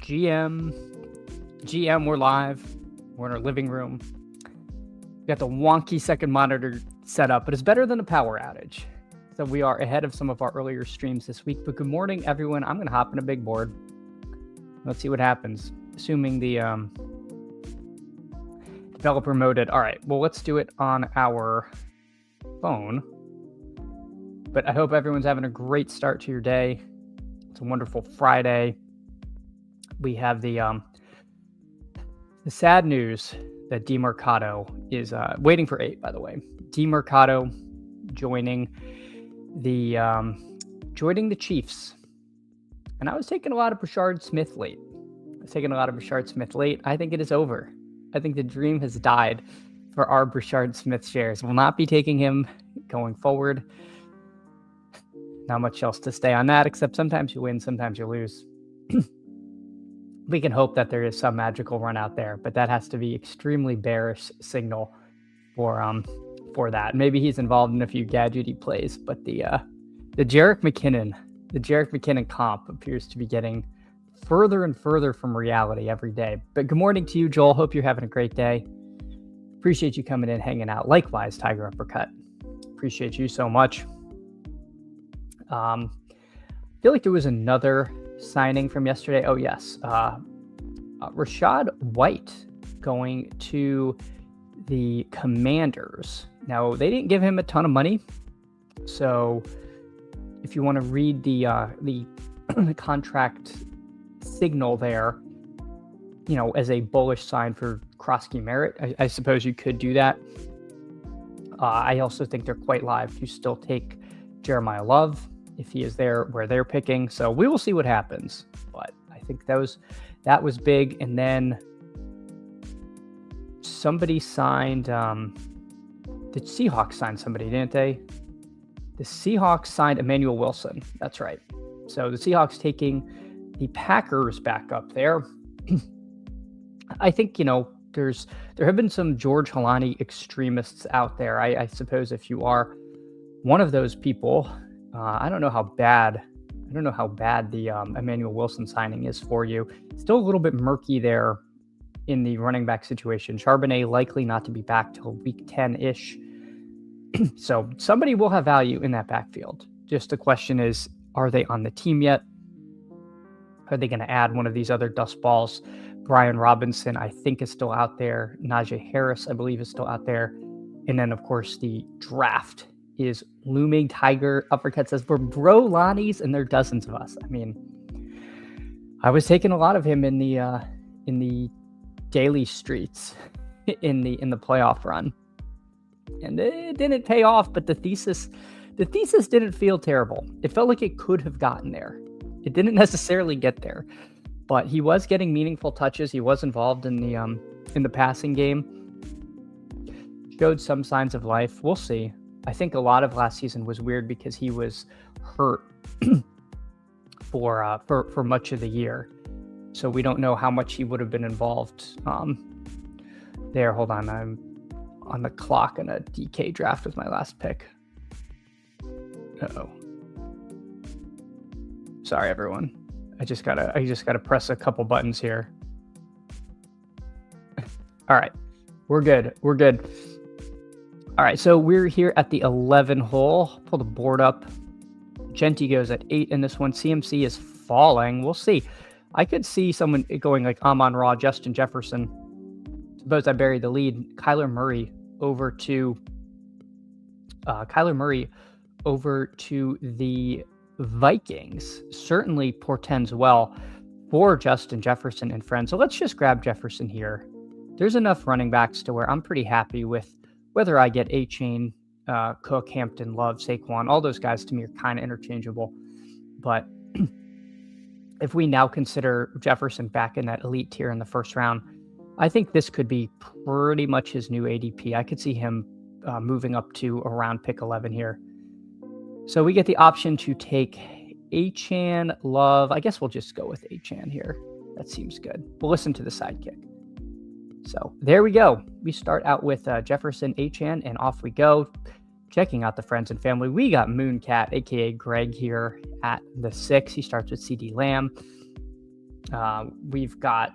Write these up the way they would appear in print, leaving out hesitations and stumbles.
GM, we're live. We're in our living room. We got the wonky second monitor set up, but it's better than a power outage. So we are ahead of some of our earlier streams this week. But good morning, everyone. I'm going to hop in a big board. Let's see what happens. Assuming the developer moded. All right. Well, let's do it on our phone. But I hope everyone's having a great start to your day. It's a wonderful Friday. We have the sad news that DeMercado is waiting for 8, by the way. DeMercado joining the Chiefs. And I was taking a lot of Brashard Smith late. I think it is over. I think the dream has died for our Brashard Smith shares. We'll not be taking him going forward. Not much else to say on that, except sometimes you win, sometimes you lose. We can hope that there is some magical run out there, but that has to be extremely bearish signal for that. Maybe he's involved in a few gadgety plays, but the Jerick McKinnon comp appears to be getting further and further from reality every day. But good morning to you, Joel. Hope you're having a great day. Appreciate you coming in, hanging out. Likewise, Tiger Uppercut. Appreciate you so much. I feel like there was another signing from yesterday. Oh, yes. Rachaad White going to the Commanders. Now, they didn't give him a ton of money. So if you want to read the contract signal there, as a bullish sign for Krosky Merritt, I suppose you could do that. I also think they're quite live to still take Jeremiah Love if he is there where they're picking. So we will see what happens. But I think that was big. And then somebody signed, the Seahawks signed somebody, didn't they? The Seahawks signed Emmanuel Wilson. That's right. So the Seahawks taking the Packers back up there. I think, there have been some George Holani extremists out there. I suppose if you are one of those people, I don't know how bad the Emmanuel Wilson signing is for you. Still a little bit murky there in the running back situation. Charbonnet likely not to be back till week 10-ish. So somebody will have value in that backfield. Just the question is, are they on the team yet? Are they going to add one of these other dust balls? Brian Robinson, I think, is still out there. Najee Harris, I believe, is still out there. And then, of course, the draft is looming. Tiger Uppercut says, we're bro Lonnies, and there are dozens of us. I mean, I was taking a lot of him in the daily streets in the playoff run. And it didn't pay off, but the thesis didn't feel terrible. It felt like it could have gotten there. It didn't necessarily get there, but he was getting meaningful touches. He was involved in the passing game. Showed some signs of life. We'll see. I think a lot of last season was weird because he was hurt for much of the year. So we don't know how much he would have been involved there. Hold on. I'm on the clock in a DK draft with my last pick. Uh-oh. Sorry, everyone. I just gotta press a couple buttons here. All right. We're good. All right, so we're here at the 11 hole. Pull the board up. Genty goes at 8 in this one. CMC is falling. We'll see. I could see someone going like Amon-Ra, Justin Jefferson. Suppose I bury the lead. Kyler Murray over to the Vikings. Certainly portends well for Justin Jefferson and friends. So let's just grab Jefferson here. There's enough running backs to where I'm pretty happy with whether I get A-Chain, Cook, Hampton, Love, Saquon. All those guys to me are kind of interchangeable. But if we now consider Jefferson back in that elite tier in the first round, I think this could be pretty much his new ADP. I could see him moving up to around pick 11 here. So we get the option to take A-Chan, Love. I guess we'll just go with A-Chan here. That seems good. We'll listen to the sidekick. So there we go. We start out with Jefferson, A-Chan, and off we go. Checking out the friends and family. We got Mooncat, a.k.a. Greg, here at the 6. He starts with CD Lamb. We've got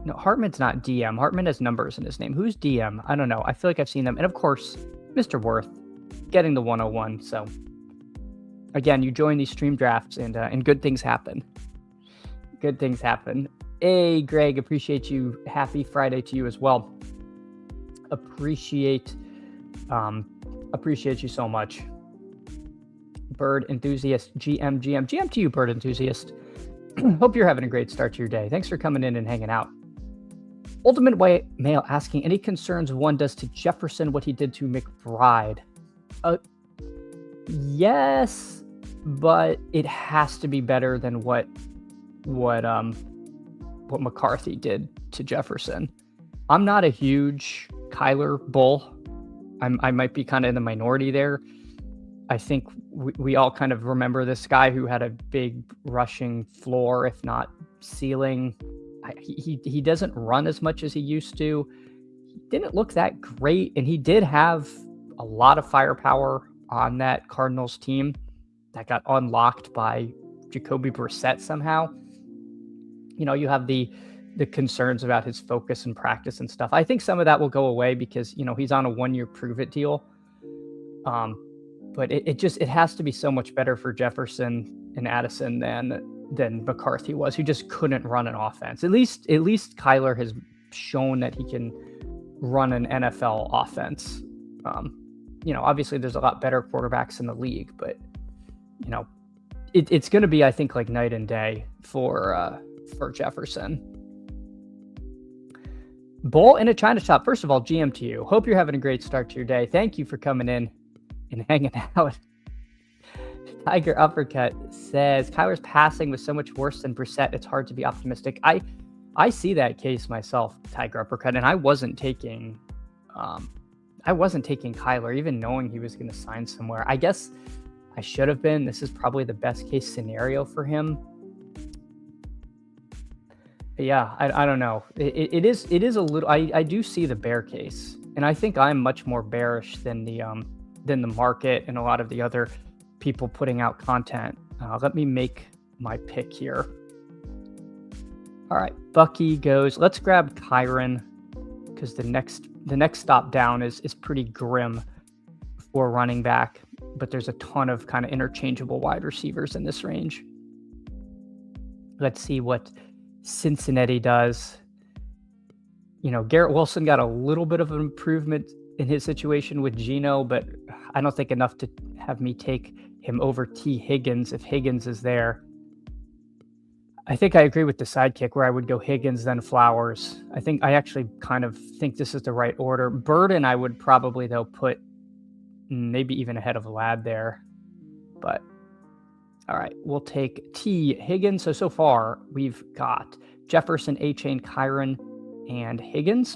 no, Hartman's not DM. Hartman has numbers in his name. Who's DM? I don't know. I feel like I've seen them. And of course, Mr. Worth getting the 101. So again, you join these stream drafts and good things happen. Good things happen. Hey, Greg, appreciate you. Happy Friday to you as well. Appreciate you so much. Bird enthusiast, GM to you, bird enthusiast. Hope you're having a great start to your day. Thanks for coming in and hanging out. Ultimate White Male asking, any concerns one does to Jefferson what he did to McBride? Yes, but it has to be better than what McCarthy did to Jefferson. I'm not a huge Kyler bull. I might be kind of in the minority there. I think we all kind of remember this guy who had a big rushing floor, if not ceiling. He doesn't run as much as he used to. He didn't look that great, and he did have a lot of firepower on that Cardinals team that got unlocked by Jacoby Brissett somehow. You know, you have the concerns about his focus and practice and stuff. I think some of that will go away because, you know, he's on a 1-year prove-it deal. But it has to be so much better for Jefferson and Addison than McCarthy was, who just couldn't run an offense. At least Kyler has shown that he can run an NFL offense. You know, obviously there's a lot better quarterbacks in the league, but you know, it's going to be, I think, like night and day for Jefferson. Bull in a China shop. First of all, GM to you. Hope you're having a great start to your day. Thank you for coming in and hanging out. Tiger Uppercut says, Kyler's passing was so much worse than Brissett. It's hard to be optimistic. I see that case myself, Tiger Uppercut, and I wasn't taking Kyler, even knowing he was going to sign somewhere. I guess I should have been. This is probably the best case scenario for him. But yeah, I don't know. It is a little. I do see the bear case, and I think I'm much more bearish than the market and a lot of the other people putting out content. Let me make my pick here. All right, Bucky goes. Let's grab Kyron because the next stop down is pretty grim for running back, but there's a ton of kind of interchangeable wide receivers in this range. Let's see what Cincinnati does. You know, Garrett Wilson got a little bit of an improvement in his situation with Geno, but I don't think enough to have me take him over T. Higgins if Higgins is there. I think I agree with the sidekick where I would go Higgins, then Flowers. I actually kind of think this is the right order. Burden, I would probably, though, put maybe even ahead of Ladd there. But, all right, we'll take T. Higgins. So far, we've got Jefferson, A-Chain, Kyron, and Higgins.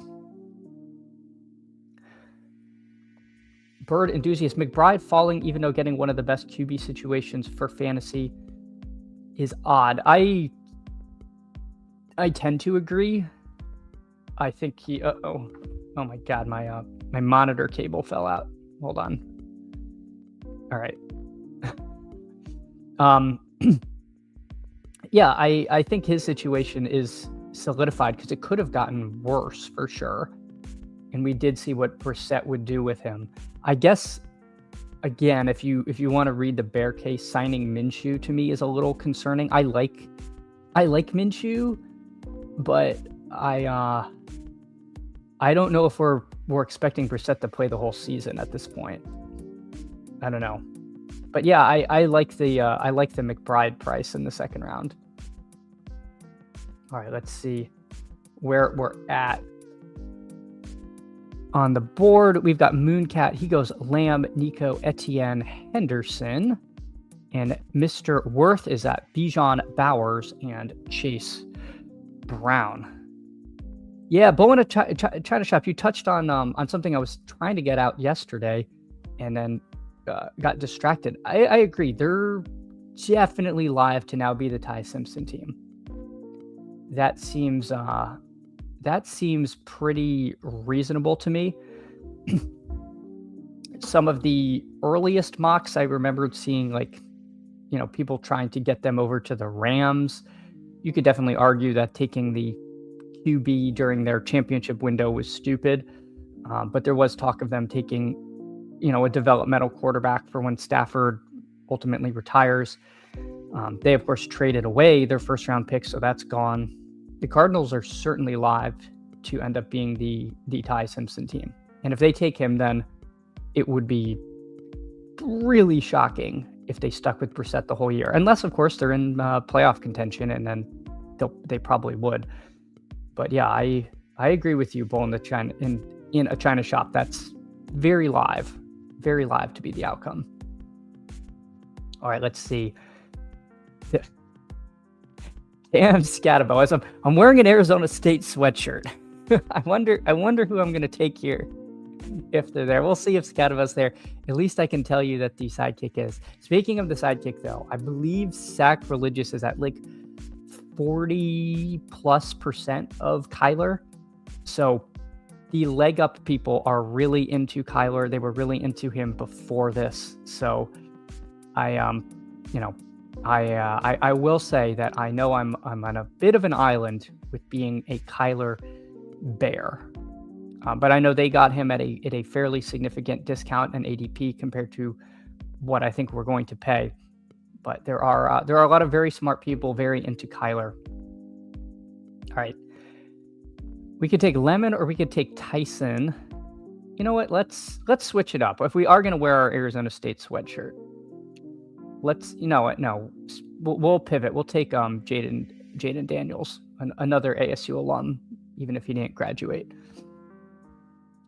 Bird enthusiast. McBride falling even though getting one of the best QB situations for fantasy is odd. I tend to agree. I think he oh my god, my monitor cable fell out. Hold on. All right. Yeah, I think his situation is solidified because it could have gotten worse for sure. And we did see what Brissett would do with him. I guess, again, if you want to read the bear case, signing Minshew to me is a little concerning. I like Minshew, but I don't know if we're expecting Brissett to play the whole season at this point. I don't know. But yeah, I like the McBride price in the second round. All right, let's see where we're at. On the board, we've got Mooncat. He goes Lamb, Nico, Etienne, Henderson. And Mr. Worth is at Bijan, Bowers, and Chase Brown. Yeah, Bo in a China shop, you touched on something I was trying to get out yesterday and then got distracted. I agree. They're definitely live to now be the Ty Simpson team. That seems pretty reasonable to me. Some of the earliest mocks I remembered seeing, like, you know, people trying to get them over to the Rams. you could definitely argue that taking the QB during their championship window was stupid. But there was talk of them taking, a developmental quarterback for when Stafford ultimately retires. They, of course, traded away their first-round pick, so that's gone. The Cardinals are certainly live to end up being the Ty Simpson team. And if they take him, then it would be really shocking if they stuck with Brissett the whole year. Unless, of course, they're in playoff contention, and then they probably would. But yeah, I agree with you, Bull, in a China shop. That's very live to be the outcome. All right, let's see. Damn, Scatabo. I'm wearing an Arizona State sweatshirt. I wonder who I'm going to take here if they're there. We'll see if Scatabo's there. At least I can tell you that the sidekick is. Speaking of the sidekick, though, I believe Sacrilegious is at like 40+% of Kyler. So the leg up people are really into Kyler. They were really into him before this. So I will say that I know I'm on a bit of an island with being a Kyler bear. But I know they got him at a fairly significant discount and ADP compared to what I think we're going to pay. But there are a lot of very smart people very into Kyler. All right. We could take Lemon or we could take Tyson. You know what? Let's switch it up. If we are going to wear our Arizona State sweatshirt, you know what? No, we'll pivot. We'll take Jaden Daniels, another ASU alum, even if he didn't graduate.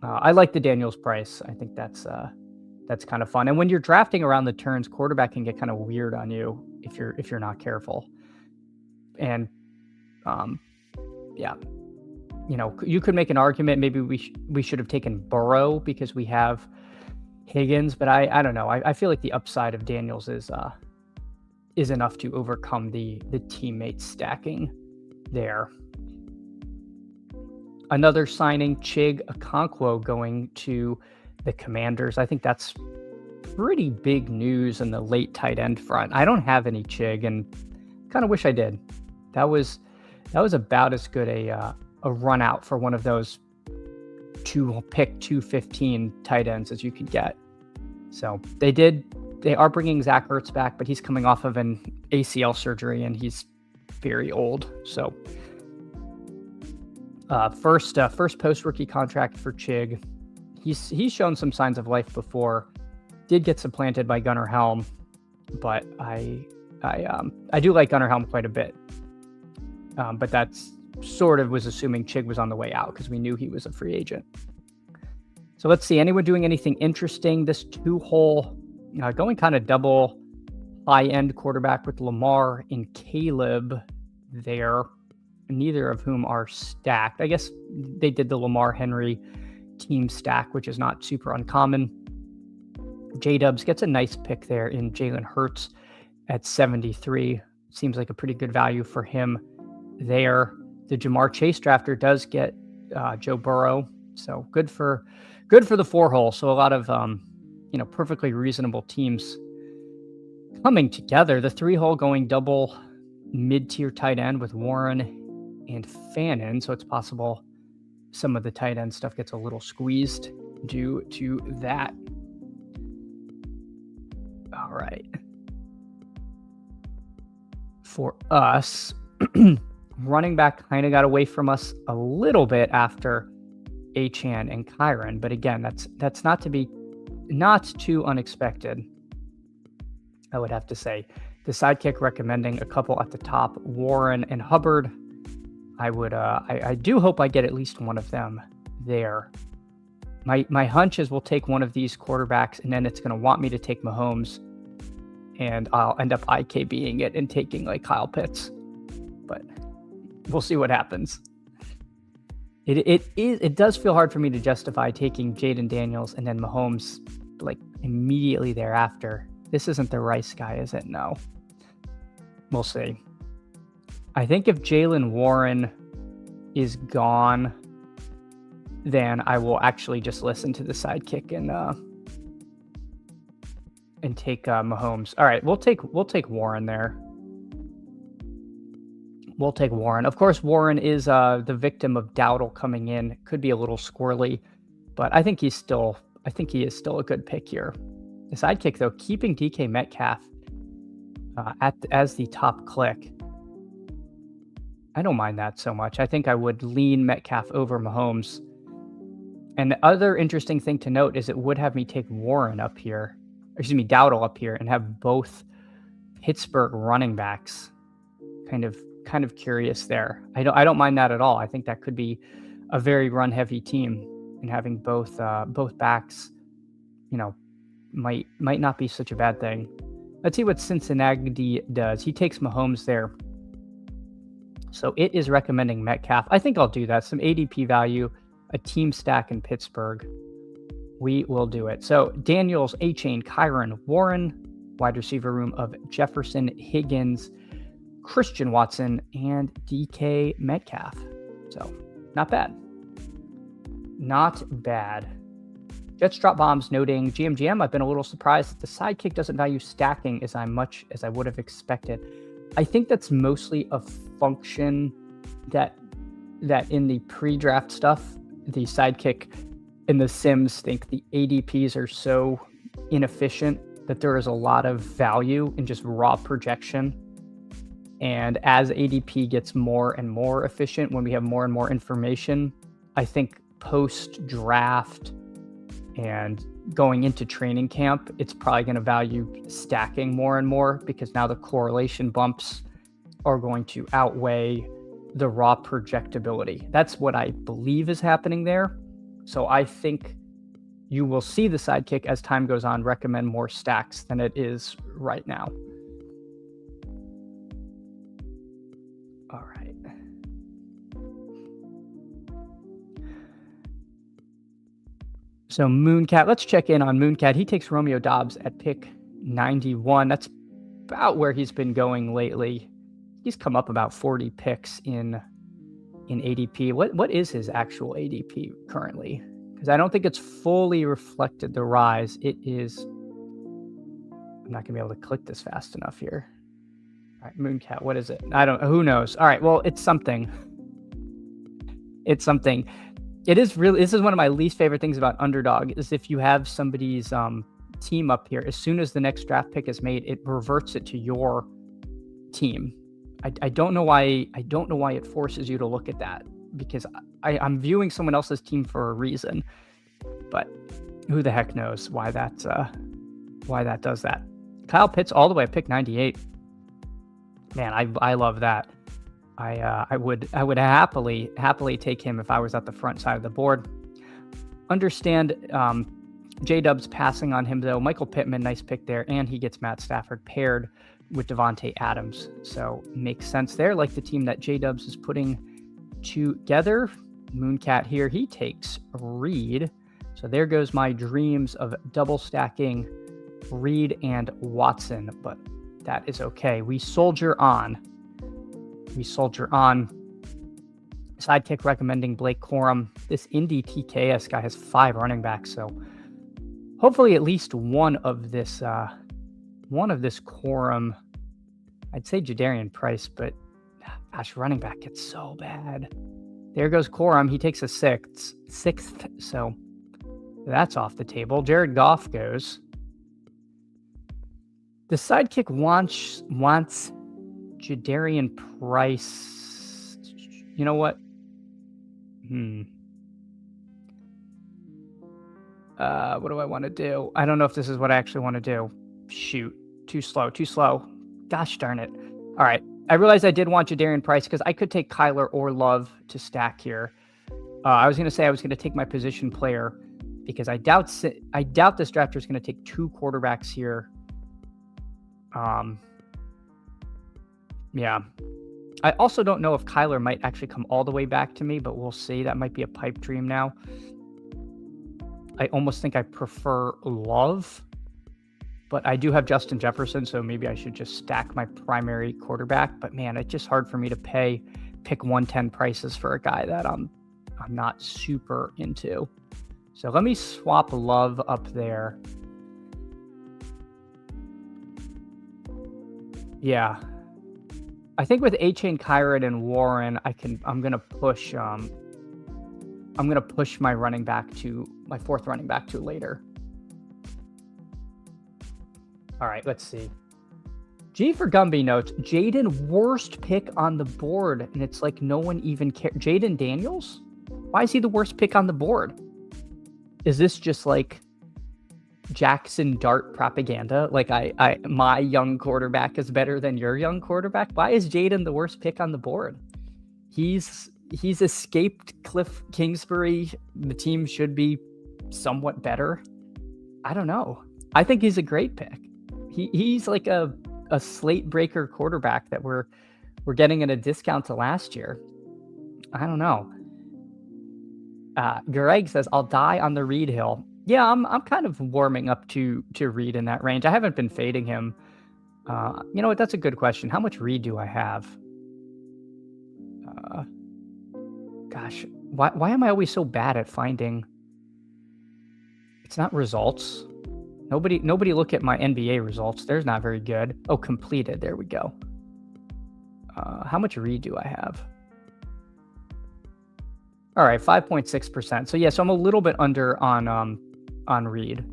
I like the Daniels price. I think that's kind of fun. And when you're drafting around the turns, quarterback can get kind of weird on you if you're not careful. And yeah, you could make an argument. Maybe we should have taken Burrow because we have Higgins, but I don't know. I feel like the upside of Daniels is enough to overcome the teammate stacking there. Another signing, Chig Okonkwo, going to the Commanders. I think that's pretty big news in the late tight end front. I don't have any Chig, and kind of wish I did. That was about as good a run out for one of those pick 215 tight ends as you could get. So they are bringing Zach Ertz back, but he's coming off of an ACL surgery and he's very old. So first post rookie contract for Chig. He's shown some signs of life before. Did get supplanted by Gunnar Helm, but I do like Gunnar Helm quite a bit. But that's sort of was assuming Chig was on the way out because we knew he was a free agent. So let's see. Anyone doing anything interesting? This 2-hole going kind of double high-end quarterback with Lamar and Caleb there, neither of whom are stacked. I guess they did the Lamar Henry team stack, which is not super uncommon. J-Dubs gets a nice pick there in Jalen Hurts at 73. Seems like a pretty good value for him there. The Jamar Chase drafter does get Joe Burrow, so good for the 4-hole. So a lot of perfectly reasonable teams coming together. The 3-hole going double mid-tier tight end with Warren and Fannin, so it's possible some of the tight end stuff gets a little squeezed due to that. All right. For us, running back kind of got away from us a little bit after Achane and Kyron, but again, that's not too unexpected. I would have to say the sidekick recommending a couple at the top, Warren and Hubbard. I do hope I get at least one of them there. My hunch is we'll take one of these quarterbacks and then it's going to want me to take Mahomes and I'll end up IKBing it and taking like Kyle Pitts, but we'll see what happens. It does feel hard for me to justify taking Jaden Daniels and then Mahomes like immediately thereafter. This isn't the Rice guy, is it? No. We'll see. I think if Jalen Warren is gone, then I will actually just listen to the sidekick and take Mahomes. All right, we'll take Warren there. We'll take Warren. Of course, Warren is the victim of Dowdle coming in. Could be a little squirrely, but I think he is still a good pick here. The sidekick, though, keeping DK Metcalf as the top click. I don't mind that so much. I think I would lean Metcalf over Mahomes. And the other interesting thing to note is it would have me take Warren up here, Dowdle up here, and have both Pittsburgh running backs. Kind of curious there. I don't mind that at all. I think that could be a very run-heavy team, and having both backs, might not be such a bad thing. Let's see what Cincinnati does. He takes Mahomes there. So it is recommending Metcalf. I think I'll do that. Some ADP value, a team stack in Pittsburgh. We will do it. So Daniels, A-Chain, Kyron, Warren, wide receiver room of Jefferson, Higgins, Christian Watson, and DK Metcalf. So not bad. Not bad. Jets drop bombs noting GMGM. I've been a little surprised that the sidekick doesn't value stacking as much as I would have expected. I think that's mostly a function that in the pre-draft stuff, the sidekick and the Sims think the ADPs are so inefficient that there is a lot of value in just raw projection. And as ADP gets more and more efficient, when we have more and more information, I think post-draft and going into training camp, it's probably going to value stacking more and more, because now the correlation bumps are going to outweigh the raw projectability. That's what I believe is happening there. So I think you will see the sidekick as time goes on recommend more stacks than it is right now. All right. So Mooncat, let's check in on Mooncat. He takes Romeo Doubs at pick 91. That's about where he's been going lately. He's come up about 40 picks in ADP. What is his actual ADP currently? Because I don't think it's fully reflected the rise. It is. I'm not gonna be able to click this fast enough here. All right, Mooncat, what is it? Who knows? All right, well, it's something. It's something. It is really, this is one of my least favorite things about Underdog, is if you have somebody's team up here, as soon as the next draft pick is made, it reverts it to your team. I don't know why it forces you to look at that, because I'm viewing someone else's team for a reason, but who the heck knows why that does that. Kyle Pitts all the way at pick 98. Man, I love that. I would happily take him if I was at the front side of the board. Understand J-Dub's passing on him, though. Michael Pittman, nice pick there, and he gets Matt Stafford paired with Devontae Adams. So makes sense there, like the team that J-Dubs is putting together. Mooncat here, he takes Reed. So there goes my dreams of double stacking Reed and Watson, but that is okay. We soldier on. Sidekick recommending Blake Corum. This Indy TKS guy has 5 running backs, so hopefully at least one of this Corum. I'd say Jadarian Price, but gosh, running back gets so bad. There goes Corum. He takes a sixth, so that's off the table. Jared Goff goes. The sidekick wants Jadarian Price. You know what? What do I want to do? I don't know if this is what I actually want to do. Shoot. Too slow. Gosh darn it. All right. I realized I did want Jadarian Price because I could take Kyler or Love to stack here. I was going to say I was going to take my position player because I doubt this drafter is going to take 2 quarterbacks here. Yeah. I also don't know if Kyler might actually come all the way back to me, but we'll see. That might be a pipe dream now. I almost think I prefer Love, but I do have Justin Jefferson, so maybe I should just stack my primary quarterback. But man, it's just hard for me to pick 110 prices for a guy that I'm not super into. So let me swap Love up there. Yeah. I think with A-Chain, Kyron, and Warren, I'm gonna push my running back to my fourth running back to later. All right, let's see. G for Gumby notes, Jaden worst pick on the board, and it's like no one even cares. Jaden Daniels? Why is he the worst pick on the board? Is this just like Jackson Dart propaganda? Like my young quarterback is better than your young quarterback? Why is Jaden the worst pick on the board? He's escaped Cliff Kingsbury. The team should be somewhat better. I don't know. I think he's a great pick. He's like a slate breaker quarterback that we're getting at a discount to last year. I don't know. Greg says, I'll die on the Reed Hill. Yeah, I'm kind of warming up to Reed in that range. I haven't been fading him. You know what? That's a good question. How much Reed do I have? Gosh, why am I always so bad at finding? It's not results. Nobody look at my NBA results. They're not very good. Oh, completed. There we go. How much Reed do I have? All right, 5.6%. So yeah, so I'm a little bit under on Reed.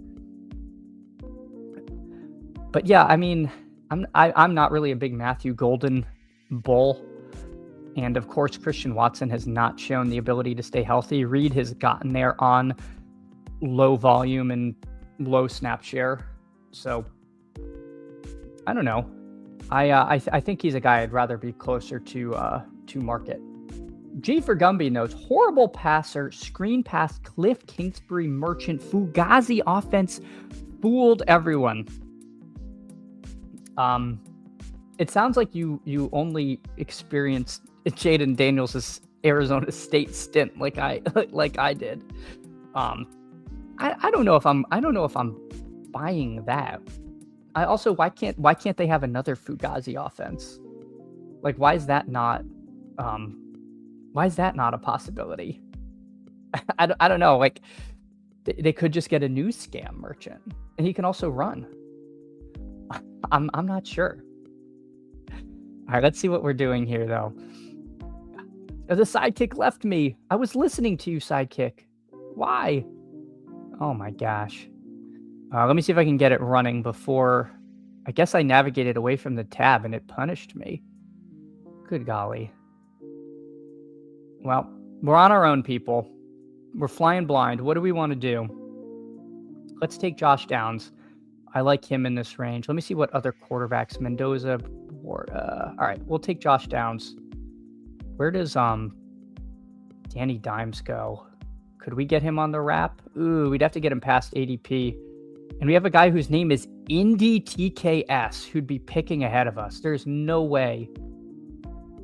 But yeah, I mean, I'm not really a big Matthew Golden bull. And of course, Christian Watson has not shown the ability to stay healthy. Reed has gotten there on low volume and low snap share. So I don't know. I think he's a guy I'd rather be closer to market. G for Gumby notes, horrible passer, screen pass, Cliff Kingsbury merchant, Fugazi offense fooled everyone. It sounds like you only experienced Jaden Daniels' Arizona State stint like I did. I don't know if I'm buying that. I also why can't they have another Fugazi offense? Like why is that not a possibility? I don't know. Like they could just get a new scam merchant and he can also run. I'm not sure. All right, let's see what we're doing here though. The sidekick left me. I was listening to you, sidekick. Why? Oh my gosh. Let me see if I can get it running before. I guess I navigated away from the tab and it punished me. Good golly. Well, we're on our own, people. We're flying blind. What do we want to do? Let's take Josh Downs. I like him in this range. Let me see what other quarterbacks. Mendoza. All right, we'll take Josh Downs. Where does Danny Dimes go? Could we get him on the wrap? Ooh, we'd have to get him past ADP. And we have a guy whose name is Indy TKS who'd be picking ahead of us. There's no way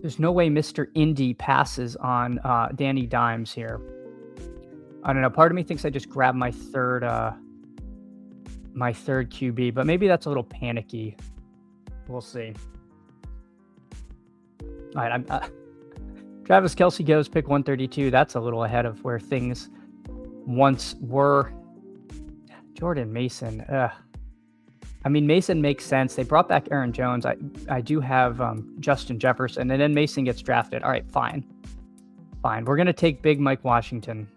Mr. Indy passes on Danny Dimes here. I don't know. Part of me thinks I just grabbed my third QB, but maybe that's a little panicky. We'll see. All right, Travis Kelce goes pick 132. That's a little ahead of where things once were. Jordan Mason. I mean, Mason makes sense. They brought back Aaron Jones. I do have Justin Jefferson, and then Mason gets drafted. All right, fine. We're going to take Big Mike Washington.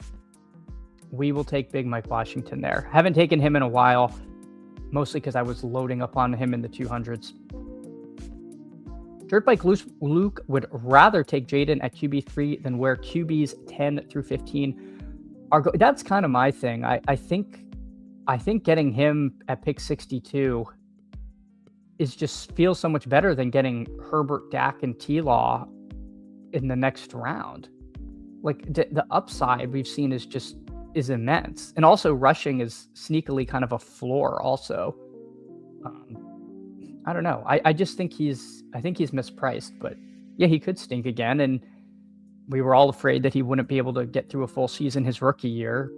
We will take Big Mike Washington there. Haven't taken him in a while, mostly because I was loading up on him in the 200s. Dirt Bike Luke would rather take Jaden at QB3 than where QBs 10 through 15 are. That's kind of my thing. I think getting him at pick 62 feels so much better than getting Herbert, Dak, and T-Law in the next round. Like the upside we've seen is immense, and also rushing is sneakily kind of a floor. Also, I don't know. I just think he's mispriced, but yeah, he could stink again. And we were all afraid that he wouldn't be able to get through a full season his rookie year.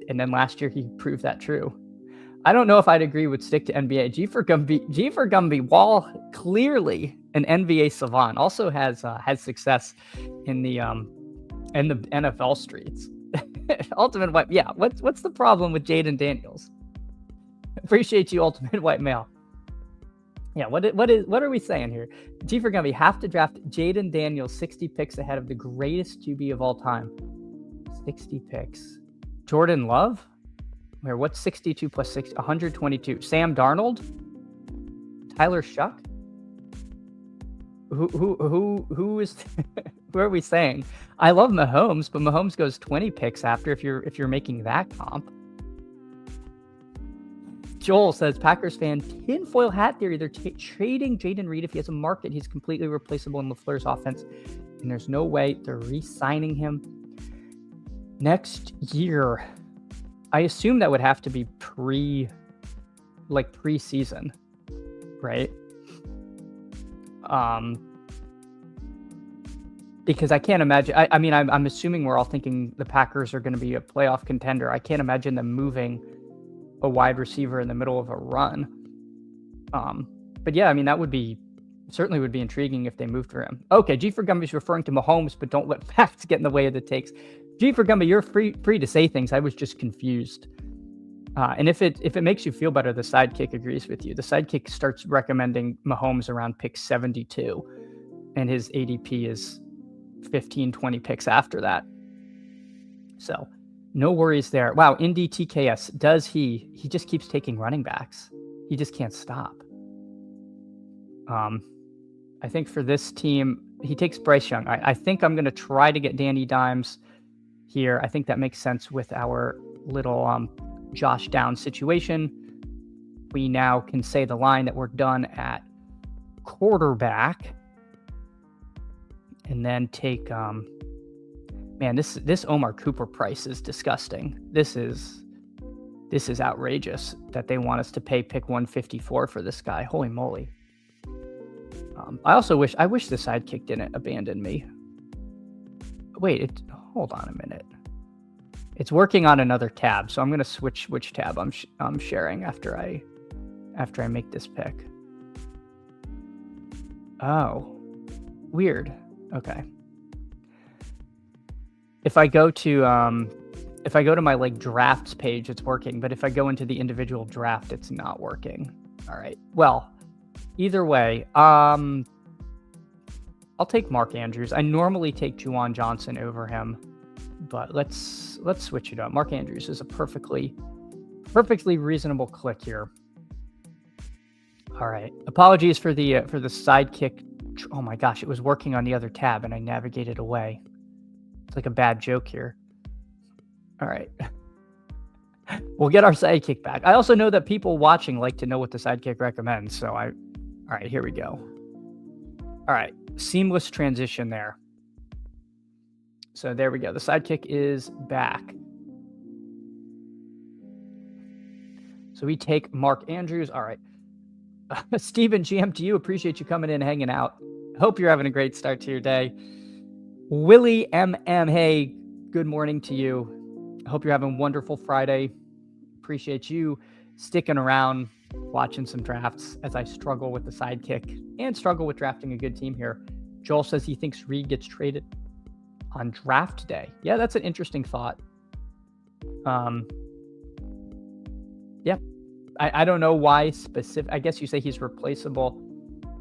And then last year he proved that true. I don't know if I'd agree with stick to NBA. G for Gumby, while clearly an NBA savant, also has success in the NFL streets. Ultimate White, yeah. What's the problem with Jaden Daniels? Appreciate you, Ultimate White Male. Yeah, what are we saying here? G for Gumby, have to draft Jaden Daniels 60 picks ahead of the greatest QB of all time. 60 picks. Jordan Love? Where what's 62 plus 6? 122. Sam Darnold? Tyler Shuck? Who is who are we saying? I love Mahomes, but Mahomes goes 20 picks after if you're making that comp. Joel says, Packers fan, tinfoil hat theory. They're trading Jaden Reed. If he has a market, he's completely replaceable in LaFleur's offense, and there's no way they're re-signing him next year. I assume that would have to be preseason, right? Because I can't imagine. I mean, I'm assuming we're all thinking the Packers are going to be a playoff contender. I can't imagine them moving a wide receiver in the middle of a run. But yeah, I mean, that certainly would be intriguing if they moved for him. Okay, G for Gumby's referring to Mahomes, but don't let facts get in the way of the takes. G for Gumby, you're free to say things. I was just confused. And if it makes you feel better, the sidekick agrees with you. The sidekick starts recommending Mahomes around pick 72, and his ADP is 15, 20 picks after that. So no worries there. Wow, Indy TKS, does he just keeps taking running backs. He just can't stop. I think for this team, he takes Bryce Young. I think I'm going to try to get Danny Dimes here. I think that makes sense with our little Josh Downs situation. We now can say the line that we're done at quarterback. And then take, man, this Omar Cooper price is disgusting. This is outrageous that they want us to pay pick 154 for this guy. Holy moly. I wish the sidekick didn't abandon me. Wait, hold on a minute. It's working on another tab, so I'm going to switch which tab I'm sharing after I make this pick. Oh, weird. Okay. If I go to my like drafts page, it's working, but if I go into the individual draft, it's not working. All right. Well, either way, I'll take Mark Andrews. I normally take Juwan Johnson over him, but let's switch it up. Mark Andrews is a perfectly reasonable click here. All right. Apologies for the sidekick. Oh my gosh, it was working on the other tab and I navigated away. It's like a bad joke here. All right. We'll get our sidekick back. I also know that people watching like to know what the sidekick recommends. So all right, here we go. All right. Seamless transition there. So there we go. The sidekick is back. So we take Mark Andrews. All right. Steven, GM to you. Appreciate you coming in and hanging out. Hope you're having a great start to your day. Willie MM, hey, good morning to you. I hope you're having a wonderful Friday. Appreciate you sticking around, watching some drafts as I struggle with the sidekick and struggle with drafting a good team here. Joel says he thinks Reed gets traded on draft day. Yeah, that's an interesting thought. Yeah. I don't know why specific. I guess you say he's replaceable.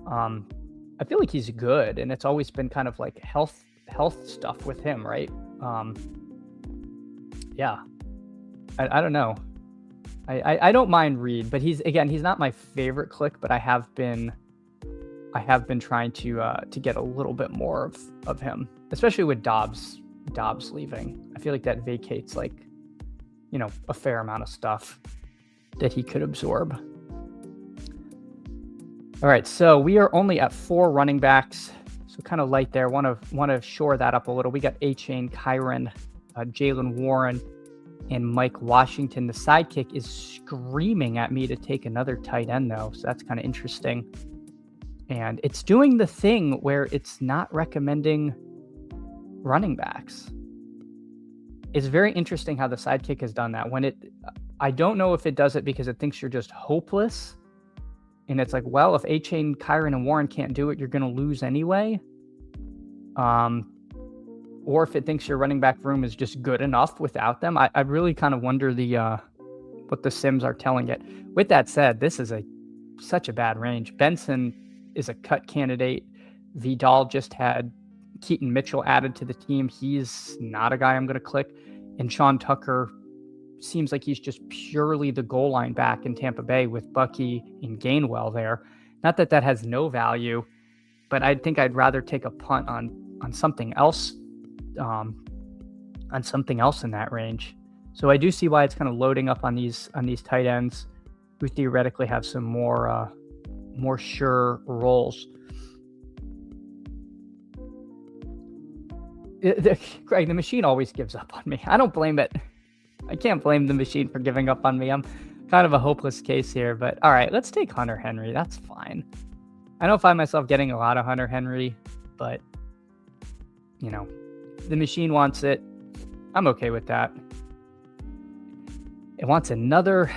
I feel like he's good, and it's always been kind of like health stuff with him, right? Yeah. I don't know. I don't mind Reed, but he's not my favorite click, but I have been trying to get a little bit more of him, especially with Dobbs leaving. I feel like that vacates like, a fair amount of stuff that he could absorb. All right, so we are only at 4 running backs, so kind of light there. Want to shore that up a little. We got A-Chain, Kyron, Jalen Warren, and Mike Washington. The sidekick is screaming at me to take another tight end, though, so that's kind of interesting. And it's doing the thing where it's not recommending running backs. It's very interesting how the sidekick has done that. I don't know if it does it because it thinks you're just hopeless. And it's like, well, if A-Chain, Kyron, and Warren can't do it, you're going to lose anyway. Or if it thinks your running back room is just good enough without them. I really kind of wonder what the Sims are telling it. With that said, this is a such a bad range. Benson is a cut candidate. Vidal just had Keaton Mitchell added to the team. He's not a guy I'm going to click. And Sean Tucker seems like he's just purely the goal line back in Tampa Bay with Bucky and Gainwell there. Not that that has no value, but I think I'd rather take a punt on something else, in that range. So I do see why it's kind of loading up on these tight ends who theoretically have some more sure roles. Greg, the machine always gives up on me. I don't blame it. I can't blame the machine for giving up on me. I'm kind of a hopeless case here, but all right, let's take Hunter Henry. That's fine. I don't find myself getting a lot of Hunter Henry, but the machine wants it. I'm okay with that. It wants another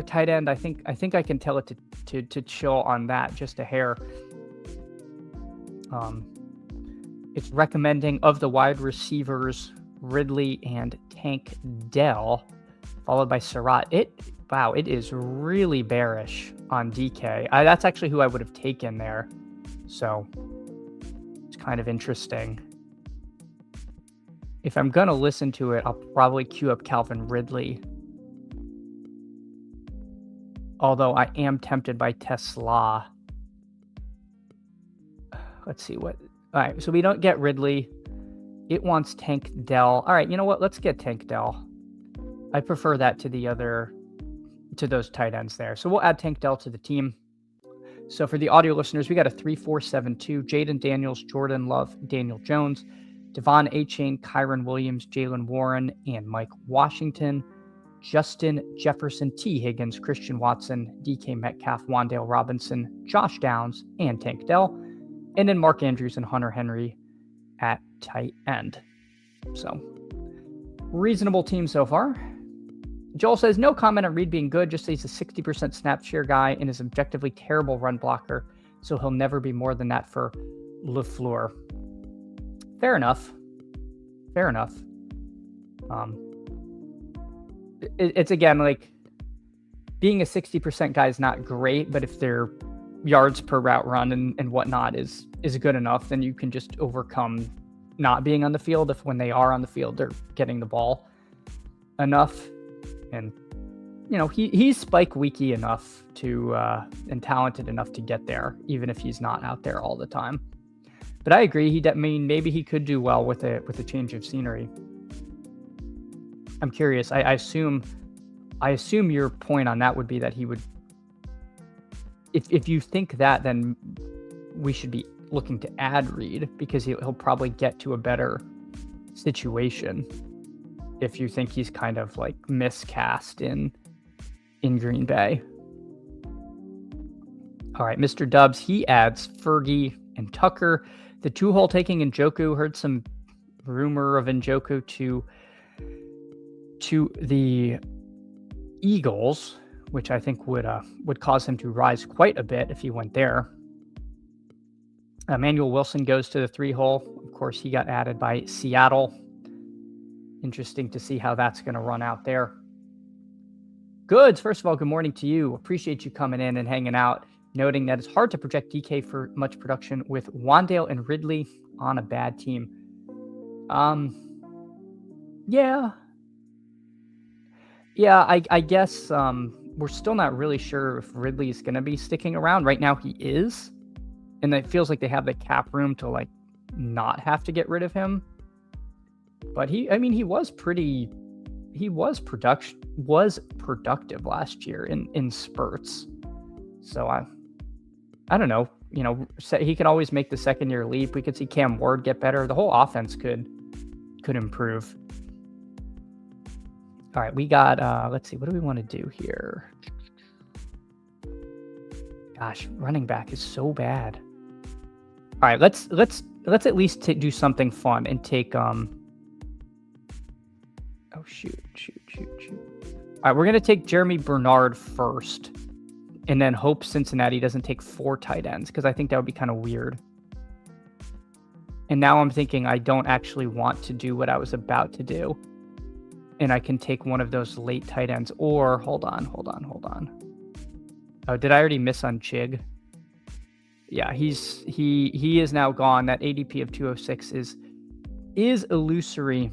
tight end. I think I can tell it to chill on that just a hair. It's recommending of the wide receivers Ridley and Tank Dell, followed by Surratt. It is really bearish on DK. That's actually who I would have taken there. So it's kind of interesting. If I'm going to listen to it, I'll probably queue up Calvin Ridley. Although I am tempted by Tesla. Let's see what... All right, so we don't get Ridley. It wants Tank Dell. All right, you know what? Let's get Tank Dell. I prefer that to those tight ends there. So we'll add Tank Dell to the team. So for the audio listeners, we got a 3-4-7-2. Jaden Daniels, Jordan Love, Daniel Jones, Devon Achane, Kyron Williams, Jalen Warren, and Mike Washington. Justin Jefferson, T. Higgins, Christian Watson, DK Metcalf, Wan'Dale Robinson, Josh Downs, and Tank Dell. And then Mark Andrews and Hunter Henry at tight end. So, reasonable team so far. Joel says, no comment on Reed being good, just says he's a 60% snap share guy and is objectively terrible run blocker, so he'll never be more than that for LaFleur. Fair enough. It's again, like, being a 60% guy is not great, but if their yards per route run and whatnot is good enough, then you can just overcome not being on the field if when they are on the field, they're getting the ball enough. And, he's Spike Weeky enough to and talented enough to get there, even if he's not out there all the time. But I agree. Maybe he could do well with a change of scenery. I'm curious. I assume your point on that would be that he would. If you think that, then we should be looking to add Reed because he'll probably get to a better situation. If you think he's kind of like miscast in Green Bay. All right, Mr. Dubs, he adds Fergie and Tucker. The 2-hole taking Njoku. Heard some rumor of Njoku to the Eagles, which I think would cause him to rise quite a bit if he went there. Emmanuel Wilson goes to the 3-hole. Of course, he got added by Seattle. Interesting to see how that's going to run out there. Goods, first of all, good morning to you. Appreciate you coming in and hanging out, noting that it's hard to project DK for much production with Wan'Dale and Ridley on a bad team. Yeah, I guess we're still not really sure if Ridley is going to be sticking around. Right now he is, and it feels like they have the cap room to like not have to get rid of him. But he was productive last year in spurts. So I don't know, he can always make the second year leap. We could see Cam Ward get better. The whole offense could improve. All right, we got, let's see, what do we want to do here? Gosh, running back is so bad. All right, let's at least do something fun and take, oh, shoot. All right, we're going to take Jeremy Bernard first and then hope Cincinnati doesn't take 4 tight ends because I think that would be kind of weird. And now I'm thinking I don't actually want to do what I was about to do. And I can take one of those late tight ends or hold on. Oh, did I already miss on Chig? Yeah, he is now gone. That ADP of 206 is illusory.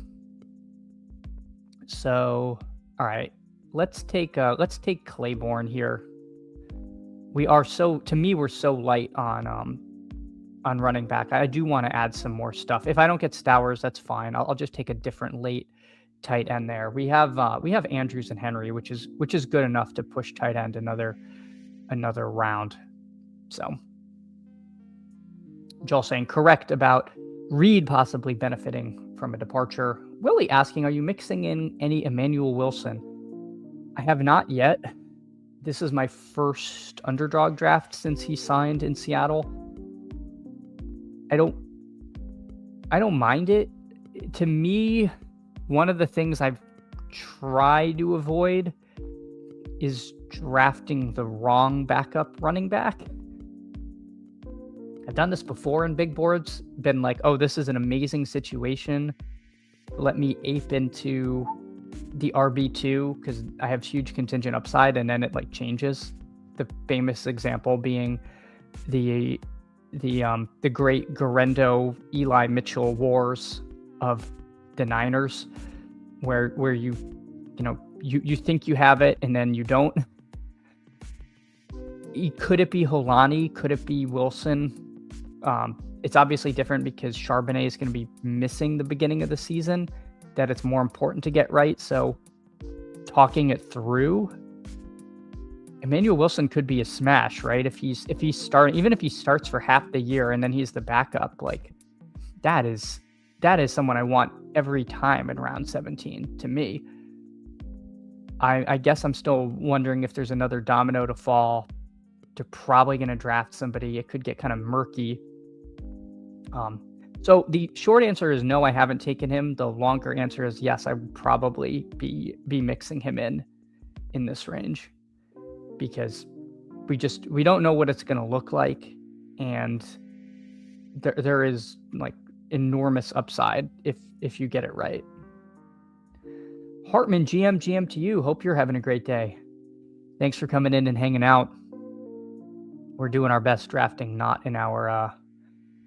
So, all right, let's take Claiborne here. We're so light on running back. I do want to add some more stuff. If I don't get Stowers, that's fine. I'll just take a different late tight end there. We have Andrews and Henry, which is good enough to push tight end another round. So Joel saying correct about Reed possibly benefiting from a departure. Willie asking, are you mixing in any Emmanuel Wilson? I have not yet. This is my first Underdog draft since he signed in Seattle. I don't mind it. To me, one of the things I've tried to avoid is drafting the wrong backup running back. I've done this before in big boards, been like, oh, this is an amazing situation. Let me ape into the RB2 because I have huge contingent upside, and then it like changes. The famous example being the great Garendo Eli Mitchell wars of the Niners, where you think you have it and then you don't. Could it be Holani? Could it be Wilson? It's obviously different because Charbonnet is going to be missing the beginning of the season, that it's more important to get right. So talking it through, Emmanuel Wilson could be a smash, right? If he's starting, even if he starts for half the year and then he's the backup, like that is someone I want every time in round 17 to me. I guess I'm still wondering if there's another domino to fall. They're probably going to draft somebody. It could get kind of murky. So the short answer is no, I haven't taken him. The longer answer is yes, I would probably be mixing him in this range, because we don't know what it's going to look like, and there is like enormous upside if you get it right. Hartman, GM to you. Hope you're having a great day. Thanks for coming in and hanging out. We're doing our best drafting, not in our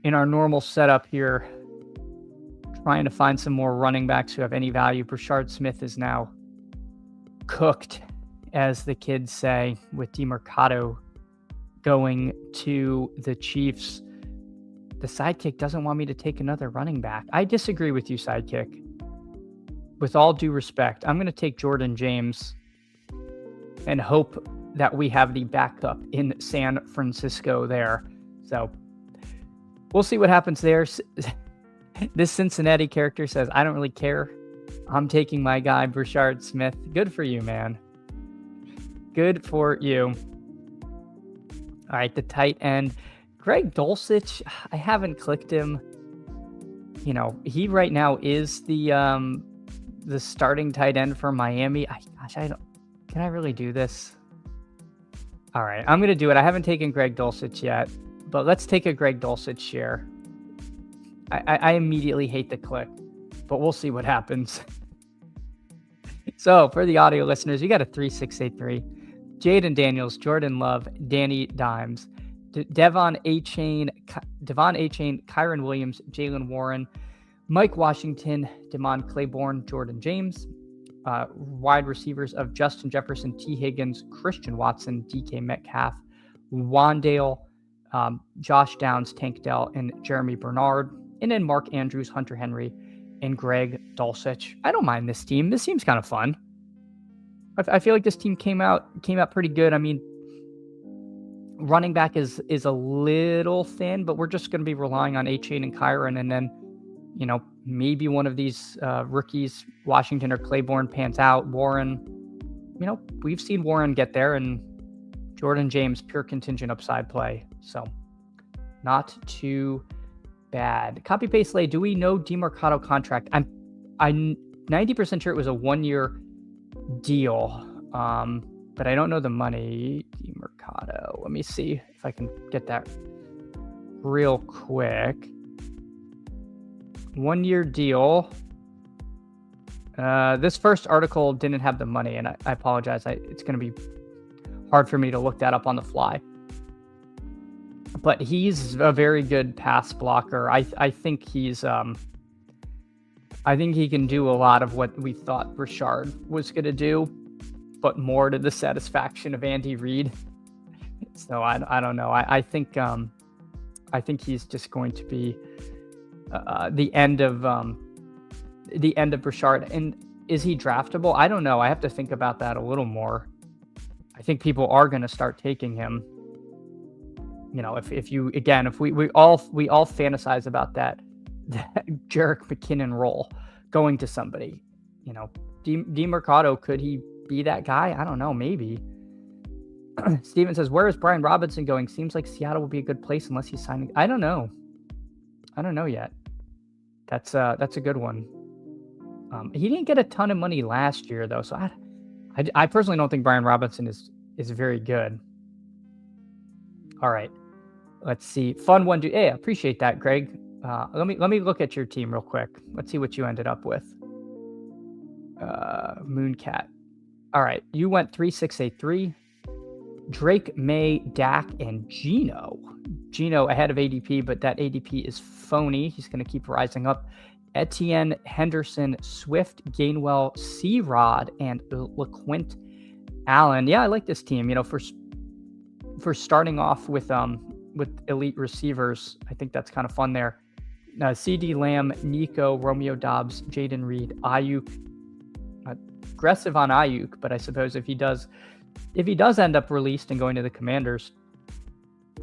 normal setup here. Trying to find some more running backs who have any value. Brashard Smith is now cooked, as the kids say, with DeMercado going to the Chiefs. The Sidekick doesn't want me to take another running back. I disagree with you, Sidekick. With all due respect, I'm going to take Jordan James and hope that we have the backup in San Francisco there. So we'll see what happens there. This Cincinnati character says, I don't really care. I'm taking my guy, Brashard Smith. Good for you, man. Good for you. All right, the tight end. Greg Dulcich, I haven't clicked him. You know, he right now is the starting tight end for Miami. Can I really do this? All right, I'm going to do it. I haven't taken Greg Dulcich yet, but let's take a Greg Dulcich share. I immediately hate the click, but we'll see what happens. So for the audio listeners, we got a 3683. Jaden Daniels, Jordan Love, Danny Dimes, Devon A. Chain, Kyron Williams, Jalen Warren, Mike Washington, Damon Claiborne, Jordan James, wide receivers of Justin Jefferson, T. Higgins, Christian Watson, DK Metcalf, Wandale, Josh Downs, Tank Dell, and Jeremy Bernard. And then Mark Andrews, Hunter Henry, and Greg Dulcich. I don't mind this team. This team's kind of fun. I feel like this team came out pretty good. I mean, running back is a little thin, but we're just going to be relying on A-Chain and Kyron, and then, you know, maybe one of these rookies, Washington or Claiborne, pans out. Warren, you know, we've seen Warren get there, and Jordan James, pure contingent upside play. So not too bad. Copy paste lay. Do we know DeMercado contract? I'm 90% sure it was a 1-year deal, but I don't know the money. DeMercado. Let me see if I can get that real quick. 1-year deal. This first article didn't have the money, and I apologize. It's going to be hard for me to look that up on the fly. But he's a very good pass blocker. I think he's I think he can do a lot of what we thought Richard was going to do, but more to the satisfaction of Andy Reid. So I don't know. I think he's just going to be the end of Richard. And is he draftable? I don't know. I have to think about that a little more. I think people are going to start taking him. You know, if we all fantasize about that Jerick McKinnon role going to somebody, you know, DeMercado, could he be that guy? I don't know, maybe. Steven says, where is Brian Robinson going? Seems like Seattle would be a good place unless he's signing. I don't know yet. That's a good one. He didn't get a ton of money last year though, so I personally don't think Brian Robinson is very good. All right, let's see. Fun one, dude. Hey, I appreciate that, Greg. Let me look at your team real quick. Let's see what you ended up with. Mooncat. All right, you went 3-6-8-3. Drake, May, Dak, and Geno. Geno ahead of ADP, but that ADP is phony. He's going to keep rising up. Etienne, Henderson, Swift, Gainwell, C-Rod, and LeQuint Allen. Yeah, I like this team. You know, for starting off with elite receivers, I think that's kind of fun there. CD Lamb, Nico, Romeo Dobbs, Jaden Reed, Ayuk. Aggressive on Ayuk, but I suppose if he does end up released and going to the Commanders,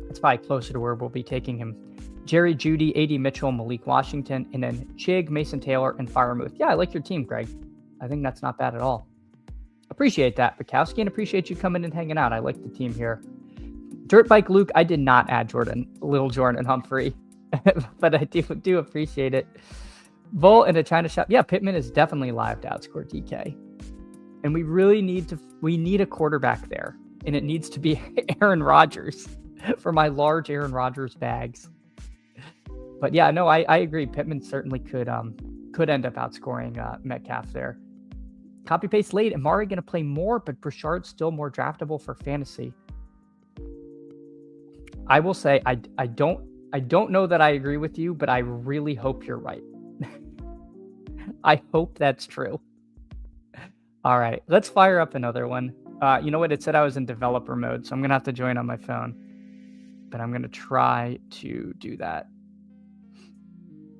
it's probably closer to where we'll be taking him. Jerry Jeudy, A.D. Mitchell, Malik Washington, and then Chig, Mason Taylor, and Firemouth. Yeah, I like your team, Greg. I think that's not bad at all. Appreciate that, Bukowski, and appreciate you coming and hanging out. I like the team here. Dirt Bike Luke, I did not add Little Jordan Humphrey, but I do appreciate it. Bull in a China shop. Yeah, Pittman is definitely live to outscore DK. And we really need a quarterback there. And it needs to be Aaron Rodgers for my large Aaron Rodgers bags. But yeah, no, I agree. Pittman certainly could end up outscoring Metcalf there. Copy paste late. Amari going to play more, but Brashard's still more draftable for fantasy. I will say I don't know that I agree with you, but I really hope you're right. I hope that's true. All right, let's fire up another one. You know what? It said I was in developer mode, so I'm going to have to join on my phone. But I'm going to try to do that.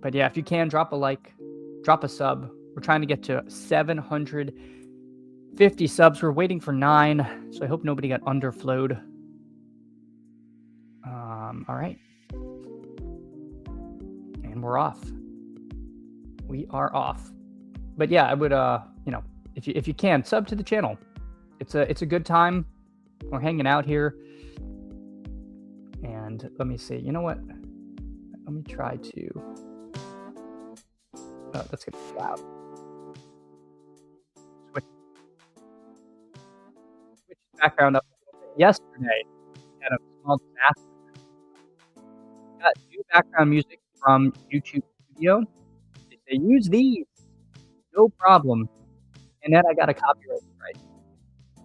But yeah, if you can, drop a like, drop a sub. We're trying to get to 750 subs. We're waiting for 9, so I hope nobody got underflowed. All right. And we're off. We are off. But yeah, I would, if you can, sub to the channel. It's a good time. We're hanging out here. And let me see. You know what? Let me try to. Oh, that's gonna be loud. Switch background up yesterday. Had a small disaster. Got new background music from YouTube Studio. They use these, no problem. And then I got a copyright strike.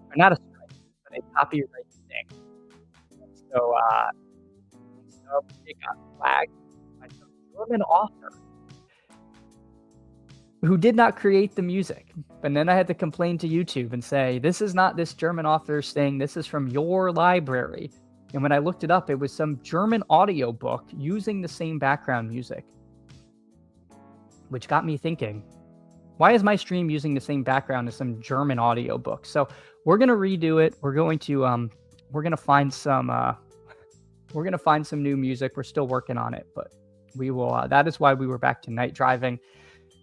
Or not a strike, but a copyright thing. So it got flagged by some German author who did not create the music. And then I had to complain to YouTube and say, this is not this German author's thing. This is from your library. And when I looked it up, it was some German audiobook using the same background music, which got me thinking, why is my stream using the same background as some German audiobook? So we're going to redo it. We're going to find some new music. We're still working on it, but we will, that is why we were back to night driving.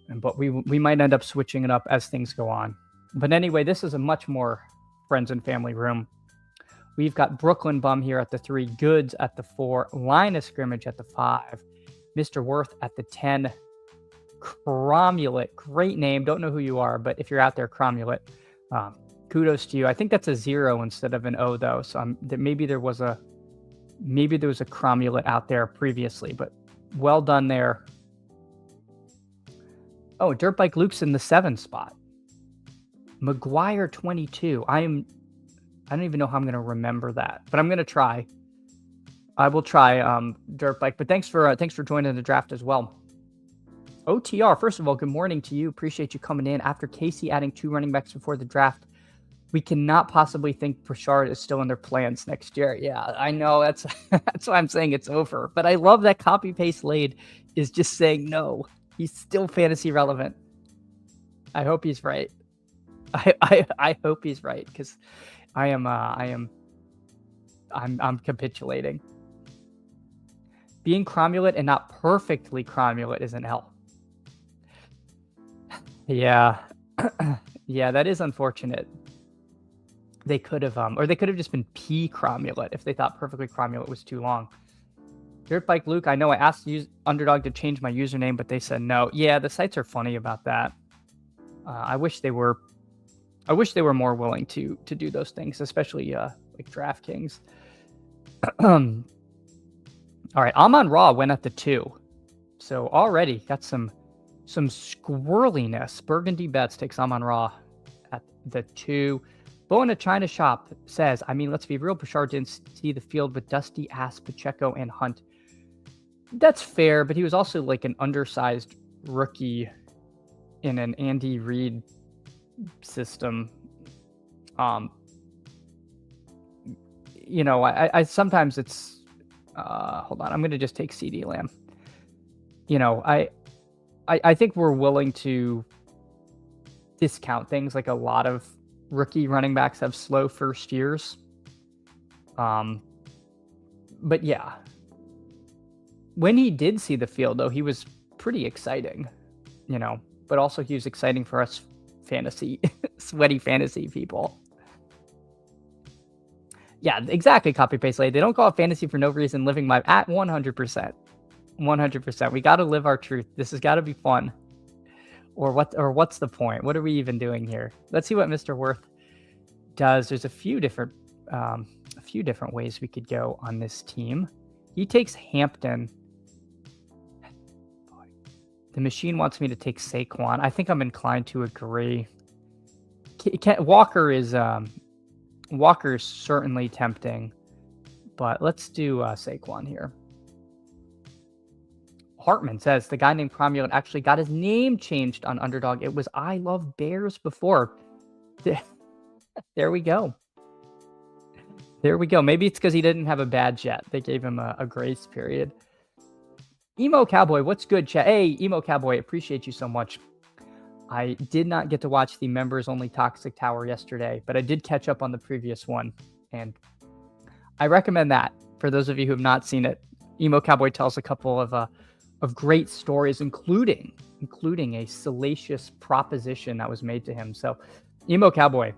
But we might end up switching it up as things go on. But anyway, this is a much more friends and family room. We've got Brooklyn Bum here at the 3, Goods at the 4, Line of Scrimmage at the 5, Mr. Worth at the 10, Cromulate, great name. Don't know who you are, but if you're out there, Cromulate, kudos to you. I think that's a 0 instead of an O though. So maybe there was a Cromulate out there previously, but well done there. Oh, Dirt Bike Luke's in the 7 spot. McGuire 22. I don't even know how I'm going to remember that, but I'm going to try. I will try Dirt Bike. But thanks for joining the draft as well. OTR, first of all, good morning to you. Appreciate you coming in. After Casey adding 2 running backs before the draft, we cannot possibly think Bouchard is still in their plans next year. Yeah, I know. That's why I'm saying it's over. But I love that copy paste Lade is just saying no. He's still fantasy relevant. I hope he's right. I hope he's right, because I'm capitulating. Being cromulent and not perfectly cromulent is an L. Yeah. Yeah, that is unfortunate. They could have just been P cromulent if they thought perfectly cromulent was too long. Dirt Bike Luke, I know I asked Underdog to change my username, but they said no. Yeah, the sites are funny about that. I wish they were more willing to do those things, especially like DraftKings. All right, Amon Ra went at the 2, so already got some squirreliness. Burgundy Bets takes Amon Ra at the 2. Bo in a China shop says, I mean, let's be real, Bouchard didn't see the field with Dusty, Ass, Pacheco, and Hunt. That's fair, but he was also like an undersized rookie in an Andy Reid system. You know, I sometimes it's hold on, I'm gonna just take CD Lamb. You know, I think we're willing to discount things. Like a lot of rookie running backs have slow first years. But yeah, when he did see the field, though, he was pretty exciting, you know, but also he was exciting for us sweaty fantasy people. Yeah, exactly. Copy paste Lade. They don't call it fantasy for no reason. Living my at 100%. 100%. We got to live our truth. This has got to be fun. Or what's the point? What are we even doing here? Let's see what Mr. Worth does. There's a few different ways we could go on this team. He takes Hampton. The machine wants me to take Saquon. I think I'm inclined to agree. Walker is certainly tempting, but let's do Saquon here. Hartman says the guy named Cromulent actually got his name changed on Underdog. It was I Love Bears before. There we go. There we go. Maybe it's because he didn't have a badge yet. They gave him a grace period. Emo Cowboy, what's good, chat? Hey, Emo Cowboy, appreciate you so much. I did not get to watch the members only Toxic Tower yesterday, but I did catch up on the previous one, and I recommend that for those of you who have not seen it. Emo Cowboy tells a couple of great stories, including a salacious proposition that was made to him. So, Emo Cowboy,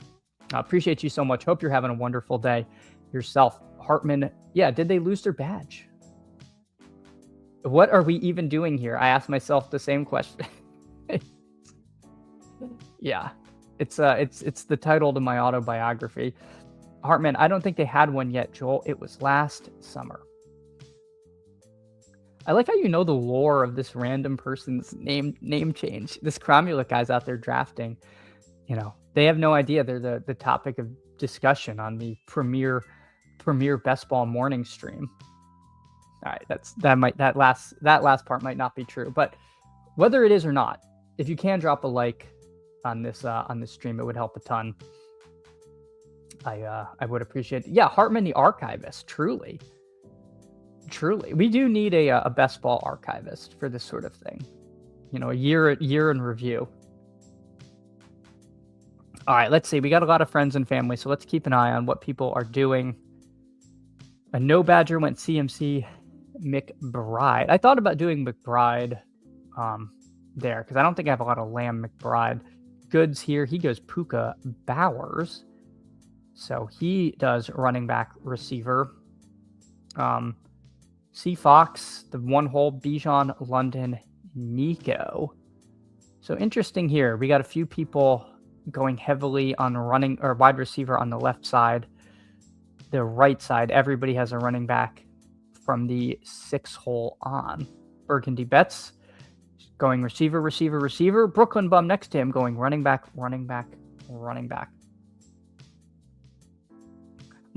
appreciate you so much. Hope you're having a wonderful day yourself. Hartman, yeah, did they lose their badge? What are we even doing here? I asked myself the same question. Yeah, it's the title to my autobiography. Hartman, I don't think they had one yet, Joel. It was last summer. I like how you know the lore of this random person's name change. This Cromulent guy's out there drafting. You know, they have no idea they're the topic of discussion on the premier best ball morning stream. All right, that last part might not be true, but whether it is or not, if you can drop a like on this stream, it would help a ton. I would appreciate it. Yeah, Hartman the archivist, truly. We do need a best ball archivist for this sort of thing. You know, a year in review. All right, let's see. We got a lot of friends and family, so let's keep an eye on what people are doing. A no badger went CMC McBride. I thought about doing McBride there because I don't think I have a lot of Lamb McBride. Goods here. He goes Puka Bowers. So he does running back receiver. C Fox, the one hole, Bijan, London, Nico. So interesting here. We got a few people going heavily on running or wide receiver on the left side. The right side, everybody has a running back from the 6 hole on. Burgundy Bets going receiver. Brooklyn Bum next to him going running back.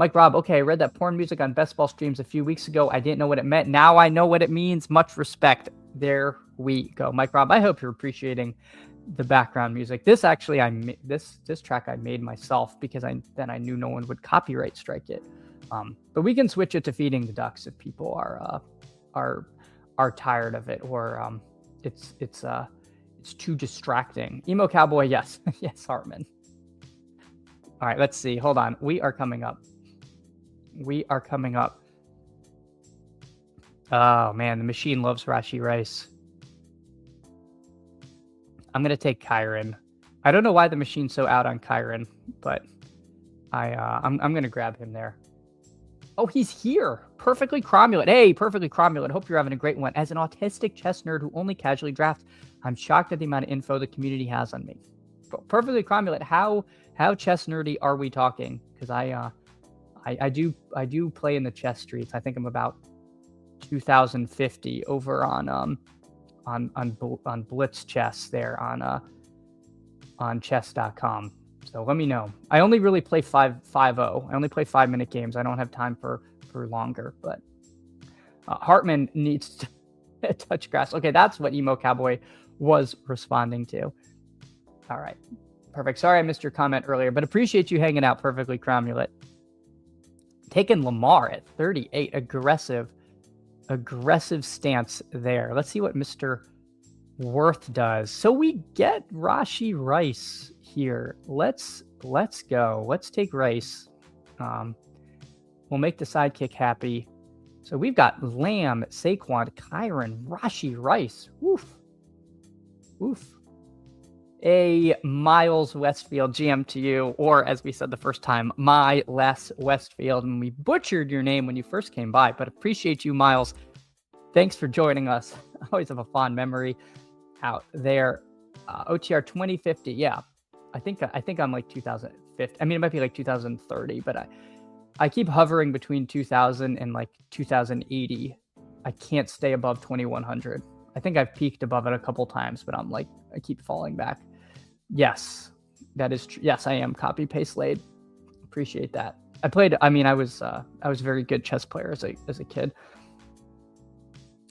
Mike Robb, okay, I read that porn music on Best Ball streams a few weeks ago. I didn't know what it meant. Now I know what it means. Much respect. There we go. Mike Robb, I hope you're appreciating the background music. This actually, this track I made myself because I knew no one would copyright strike it. But we can switch it to Feeding the Ducks if people are tired of it, or it's too distracting. Emo Cowboy, yes. Yes, Hartman. All right, let's see. Hold on. We are coming up. Oh, man, the machine loves Rashi Rice. I'm going to take Kyron. I don't know why the machine's so out on Kyron, but I'm going to grab him there. Oh, he's here. Perfectly Cromulent. Hey, Perfectly Cromulent. Hope you're having a great one. As an autistic chess nerd who only casually drafts, I'm shocked at the amount of info the community has on me. Perfectly Cromulent, how chess nerdy are we talking? Because I do play in the chess streets. I think I'm about 2050 over on Blitz Chess there on chess.com. So let me know. I only really play 5-0. I only play 5-minute games. I don't have time for longer, but Hartman needs to touch grass. Okay, that's what Emo Cowboy was responding to. All right, perfect. Sorry I missed your comment earlier, but appreciate you hanging out. Perfectly Cromulent. Taking Lamar at 38. Aggressive stance there. Let's see what Mr. Worth does. So we get Rashi Rice here. Let's go. Let's take Rice. We'll make the sidekick happy. So we've got Lamb, Saquon, Kyron, Rashi Rice. Woof. A Miles Westfield GM to you, or as we said the first time, my Les Westfield. And we butchered your name when you first came by, but appreciate you, Miles. Thanks for joining us. I always have a fond memory out there. OTR 2050. Yeah, I think I'm like 2050. I mean, it might be like 2030, but I keep hovering between 2000 and like 2080. I can't stay above 2100. I think I've peaked above it a couple times, but I keep falling back. Yes, that is true. Yes, I am copy paste laid. Appreciate that. I was a very good chess player as a kid.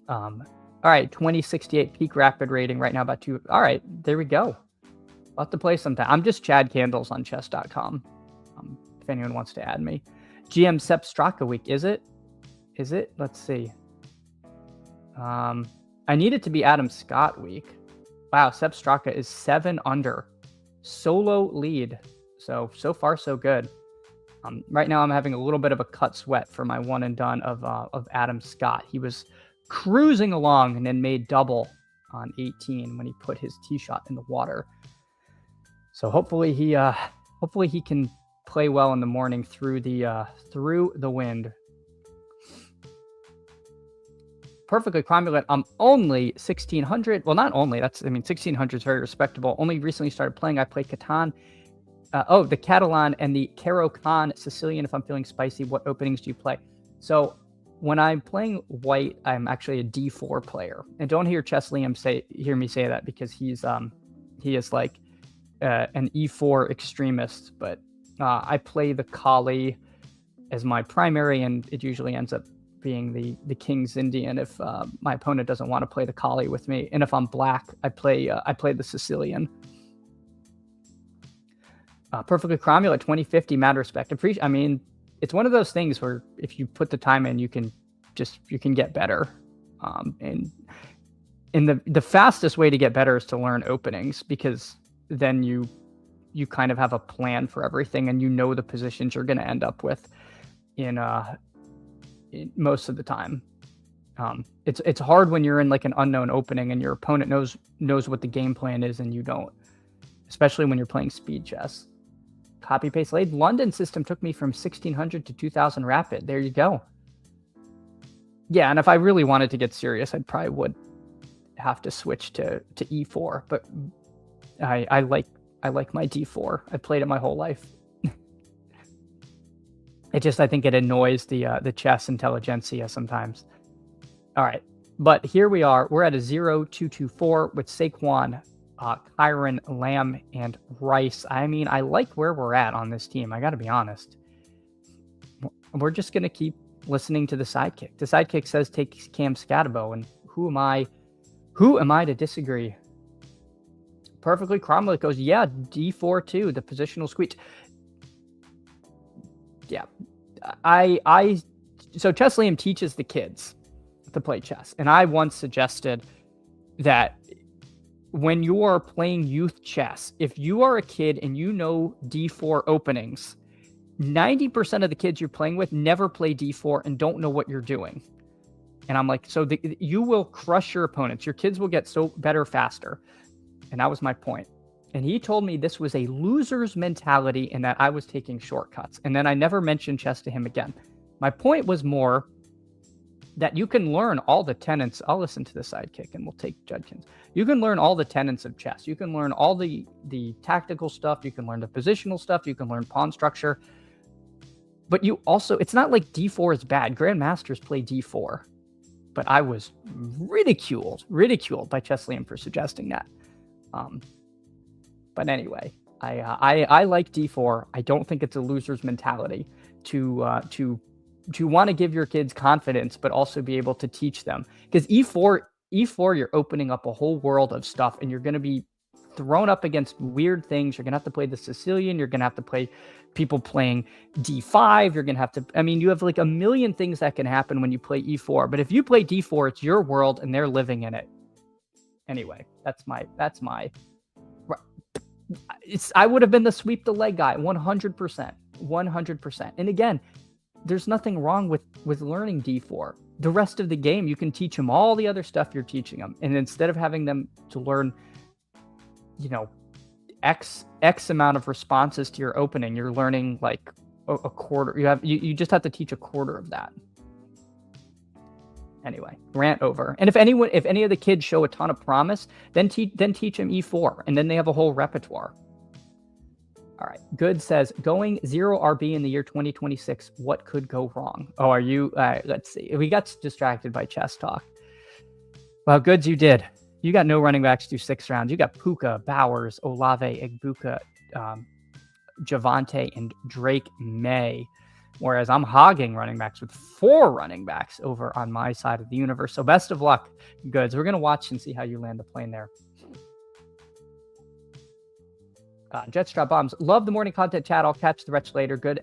All right, 2068 peak rapid rating right now, about 2. All right, there we go. I'll have to play sometime. I'm just Chad Candles on chess.com. If anyone wants to add me. GM Sepp Straka week, is it? Let's see. I need it to be Adam Scott week. Wow, Sepp Straka is 7 under. Solo lead. So far, so good. Right now, I'm having a little bit of a cut sweat for my one and done of Adam Scott. He was cruising along and then made double on 18 when he put his tee shot in the water. So hopefully he can play well in the morning through the wind. Perfectly Cromulent. I'm only 1600. Well, not only. 1600 is very respectable. Only recently started playing. I play Catan. The Catalan and the Caro-Can Sicilian. If I'm feeling spicy, what openings do you play? So when I'm playing white, I'm actually a D4 player. And don't hear Chess Liam hear me say that, because he is like an E4 extremist. But I play the Kali as my primary, and it usually ends up being the King's Indian if my opponent doesn't want to play the Kali with me. And if I'm black, I play the Sicilian. Perfectly Cromulent 2050, mad respect. It's one of those things where if you put the time in, you can get better. And the fastest way to get better is to learn openings, because then you kind of have a plan for everything, and you know the positions you're going to end up with in most of the time. It's hard when you're in like an unknown opening and your opponent knows what the game plan is and you don't, especially when you're playing speed chess. Copy paste laid. London system took me from 1600 to 2000 rapid. There you go. Yeah, and if I really wanted to get serious, I'd probably would have to switch to E4, but I like my D4. I played it my whole life. I think it annoys the chess intelligentsia sometimes. All right, but here we are. We're at a 0-2-2-4 with Saquon, Kyron, Lamb, and Rice. I like where we're at on this team. I got to be honest. And we're just going to keep listening to the sidekick. The sidekick says take Cam Scatabo, and who am I to disagree? Perfectly Cromwell goes, yeah, D4 too, the positional squeeze. Yeah. So Chess Liam teaches the kids to play chess. And I once suggested that when you are playing youth chess, if you are a kid and you know D4 openings, 90% of the kids you're playing with never play D4 and don't know what you're doing. And I'm like, so you will crush your opponents. Your kids will get so better faster. And that was my point. And he told me this was a loser's mentality and that I was taking shortcuts. And then I never mentioned chess to him again. My point was more that you can learn all the tenets. I'll listen to the sidekick and we'll take Judkins. You can learn all the tenets of chess. You can learn all the tactical stuff. You can learn the positional stuff. You can learn pawn structure. But you also, it's not like D4 is bad. Grandmasters play D4. But I was ridiculed by Chess Liam for suggesting that. But anyway, I like D4. I don't think it's a loser's mentality to want to give your kids confidence, but also be able to teach them. Because E4, you're opening up a whole world of stuff, and you're going to be thrown up against weird things. You're going to have to play the Sicilian. You're going to have to play people playing D5. You're going to have to, I mean, you have like a million things that can happen when you play E4. But if you play D4, it's your world and they're living in it. Anyway, that's my, I would have been the sweep the leg guy, 100%. And again, there's nothing wrong with learning D4. The rest of the game, you can teach them all the other stuff you're teaching them. And instead of having them to learn, X amount of responses to your opening, you're learning like a quarter. You just have to teach a quarter of that. Anyway, rant over. And if any of the kids show a ton of promise, then teach them E4, and then they have a whole repertoire. All right. Good says, going 0 RB in the year 2026, what could go wrong? Oh, are you? Let's see. We got distracted by chess talk. Well, Goods, you did. You got no running backs through 6 rounds. You got Puka, Bowers, Olave, Egbuka, Javante, and Drake May. Whereas I'm hogging running backs with 4 running backs over on my side of the universe. So best of luck, Goods. We're going to watch and see how you land the plane there. Jetstrap Bombs. Love the morning content chat. I'll catch the wretch later. Good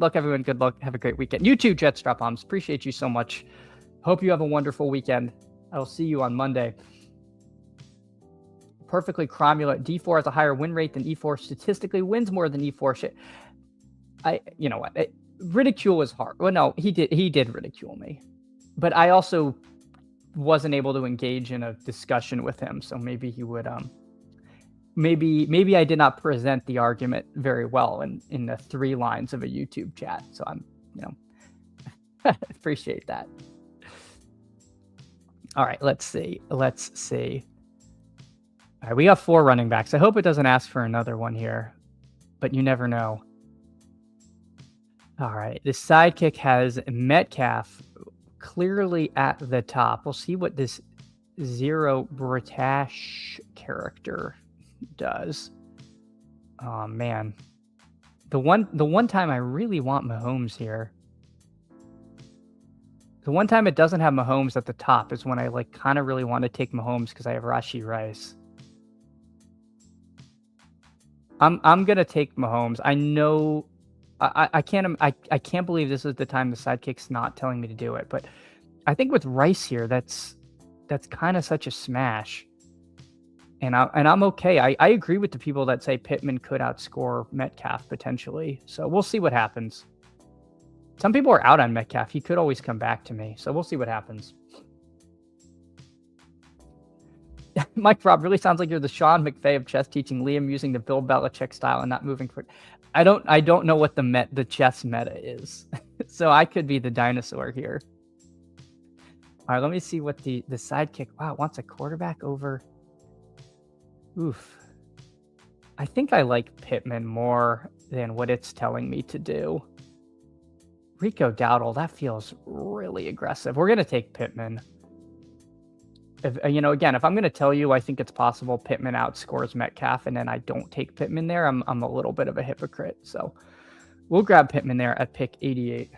luck, everyone. Good luck. Have a great weekend. You too, Jetstrap Bombs. Appreciate you so much. Hope you have a wonderful weekend. I will see you on Monday. Perfectly Cromulent. D4 has a higher win rate than E4. Statistically wins more than E4. Shit. You know what? Ridicule is hard. Well, no, he did ridicule me. But I also wasn't able to engage in a discussion with him. So maybe he would, maybe I did not present the argument very well in the 3 lines of a YouTube chat. So I'm, appreciate that. All right, let's see. All right, we got 4 running backs. I hope it doesn't ask for another one here, but you never know. All right, the sidekick has Metcalf clearly at the top. We'll see what this Zero Britash character does. Oh man, the one time I really want Mahomes here. The one time it doesn't have Mahomes at the top is when I kind of really want to take Mahomes because I have Rashee Rice. I'm gonna take Mahomes. I know. I can't believe this is the time the sidekick's not telling me to do it, but I think with Rice here, that's kind of such a smash, and I'm okay. I agree with the people that say Pittman could outscore Metcalf potentially, so we'll see what happens. Some people are out on Metcalf. He could always come back to me, so we'll see what happens. Mike Rob really sounds like you're the Sean McVay of chess, teaching Liam using the Bill Belichick style and not moving for. I don't know what the chess meta is, so I could be the dinosaur here. All right, let me see what the sidekick. Wow, wants a quarterback over. Oof. I think I like Pittman more than what it's telling me to do. Rico Dowdle, that feels really aggressive. We're gonna take Pittman. If, again, if I'm going to tell you I think it's possible Pittman outscores Metcalf and then I don't take Pittman there, I'm a little bit of a hypocrite. So we'll grab Pittman there at pick 88.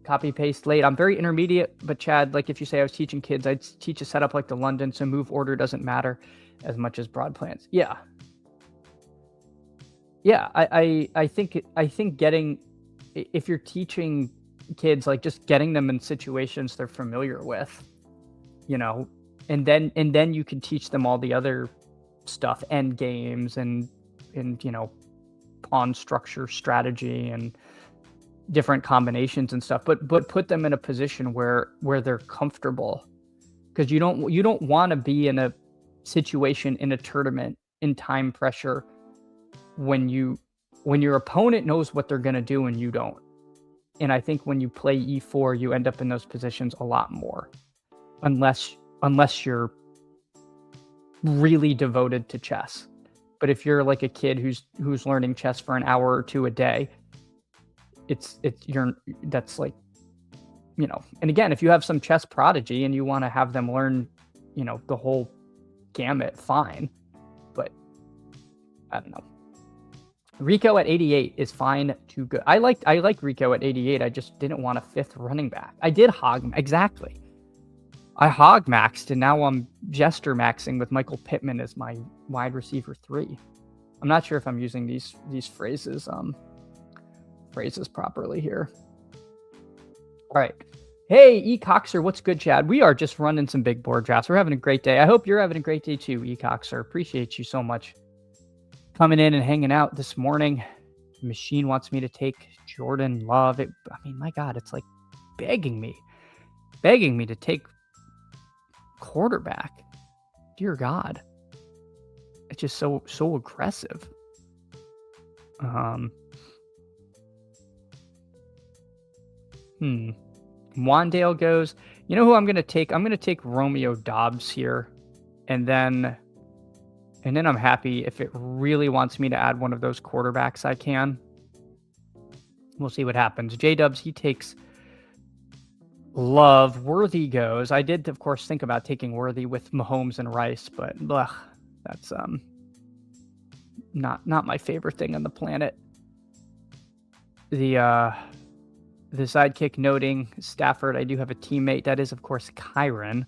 copy paste late. I'm very intermediate, but Chad, like if you say I was teaching kids, I'd teach a setup like the London, so move order doesn't matter as much as broad plans. Yeah. I think getting, if you're teaching kids, like just getting them in situations they're familiar with, and then you can teach them all the other stuff, end games and pawn structure strategy and different combinations and stuff, but put them in a position where they're comfortable, because you don't want to be in a situation in a tournament in time pressure when your opponent knows what they're going to do and you don't. And I think when you play e4, you end up in those positions a lot more, unless you're really devoted to chess. But if you're like a kid who's learning chess for an hour or two a day, that's like, and again, if you have some chess prodigy and you want to have them learn, the whole gamut, fine. But I don't know. Rico at 88 is fine to good. I like Rico at 88. I just didn't want a fifth running back. I did exactly. I hog maxed, and now I'm jester maxing with Michael Pittman as my wide receiver 3. I'm not sure if I'm using these phrases properly here. All right. Hey, E Coxer, what's good, Chad? We are just running some big board drafts. We're having a great day. I hope you're having a great day too, E Coxer. Appreciate you so much coming in and hanging out this morning. The machine wants me to take Jordan Love. My God, it's like begging me to take quarterback. Dear God, it's just so aggressive. Wandale goes, you know who I'm going to take? I'm going to take Romeo Dobbs here. And then I'm happy. If it really wants me to add one of those quarterbacks, I can. We'll see what happens. J-Dubs, he takes Love. Worthy goes. I did, of course, think about taking Worthy with Mahomes and Rice, but that's not my favorite thing on the planet. The sidekick noting Stafford, I do have a teammate. That is, of course, Kyron,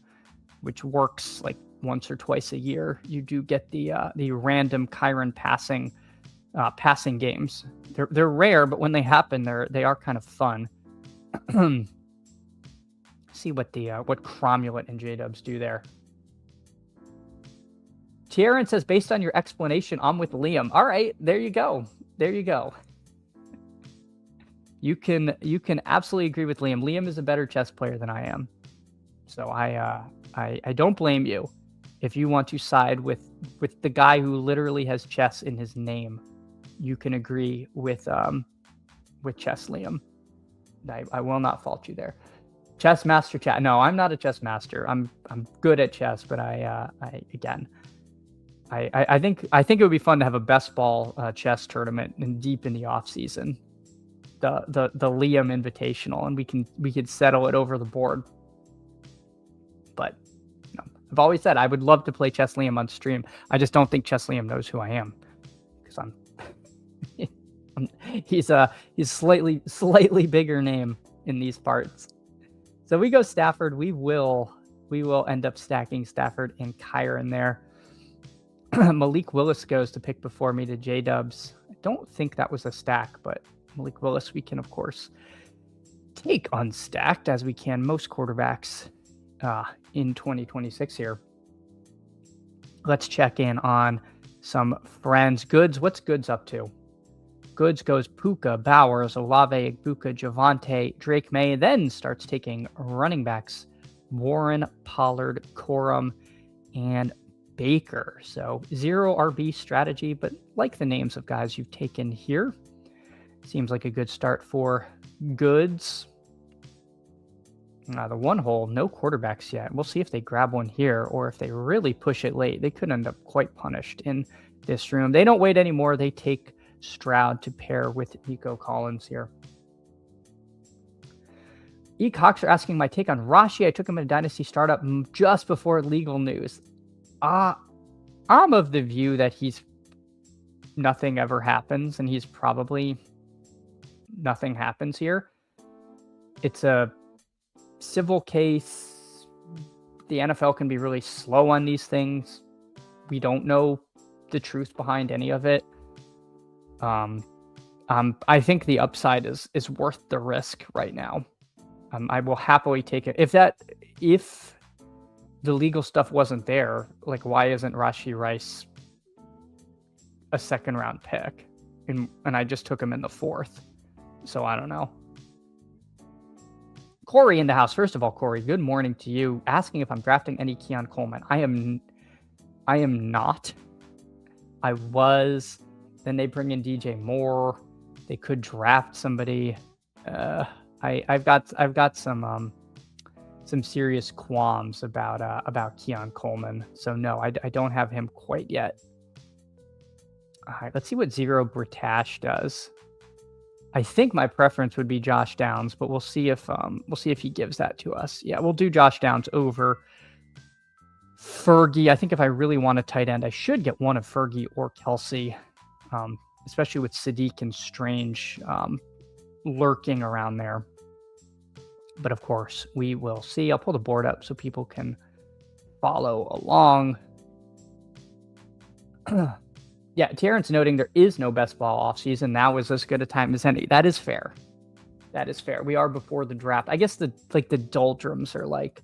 which works like once or twice a year. You do get the random Kyron passing games. They're rare, but when they happen, they are kind of fun. See what Cromulent and J-Dubs do there. Tieran says, based on your explanation, I'm with Liam. All right, there you go. You can absolutely agree with Liam. Liam is a better chess player than I am. So I don't blame you if you want to side with the guy who literally has chess in his name. You can agree with Chess Liam. I will not fault you there. Chess master chat. No, I'm not a chess master. I'm good at chess, but I think it would be fun to have a best ball chess tournament and deep in the off season. The Liam Invitational, and we could settle it over the board. But I've always said I would love to play Chess Liam on stream. I just don't think Chess Liam knows who I am, because he's slightly bigger name in these parts. So we go Stafford. We will end up stacking Stafford and Kyron there. Malik Willis goes to pick before me to J-Dubs. I don't think that was a stack, but Malik Willis we can, of course, take unstacked, as we can most quarterbacks in 2026 here. Let's check in on some friends. Goods, what's Goods up to? Goods goes Puka, Bowers, Olave, Igbuka, Javante, Drake May, then starts taking running backs Warren, Pollard, Corum, and Baker. So 0 RB strategy, but like the names of guys you've taken here. Seems like a good start for Goods. The one hole, no quarterbacks yet. We'll see if they grab one here, or if they really push it late. They could end up quite punished in this room. They don't wait anymore. They take Stroud to pair with Nico Collins here. E. Cox are asking my take on Rashi. I took him in a Dynasty startup just before legal news. I'm of the view that nothing ever happens, and he's probably nothing happens here. it's a civil case. The NFL can be really slow on these things. We don't know the truth behind any of it. I think the upside is worth the risk right now. I will happily take it. If the legal stuff wasn't there, like, why isn't Rashee Rice a second round pick? And I just took him in the 4th. So I don't know. Corey in the house. First of all, Corey, good morning to you. Asking if I'm drafting any Keon Coleman. I am not. I was. Then they bring in DJ Moore. They could draft somebody. I've got some serious qualms about Keon Coleman. So no, I don't have him quite yet. All right, let's see what Zero Britash does. I think my preference would be Josh Downs, but we'll see if he gives that to us. Yeah, we'll do Josh Downs over Fergie. I think if I really want a tight end, I should get one of Fergie or Kelsey, especially with Sadiq and Strange lurking around there. But of course, we will see. I'll pull the board up so people can follow along. Yeah, Terrence noting there is no best ball offseason. Now is as good a time as any. That is fair. That is fair. We are before the draft. I guess the doldrums are like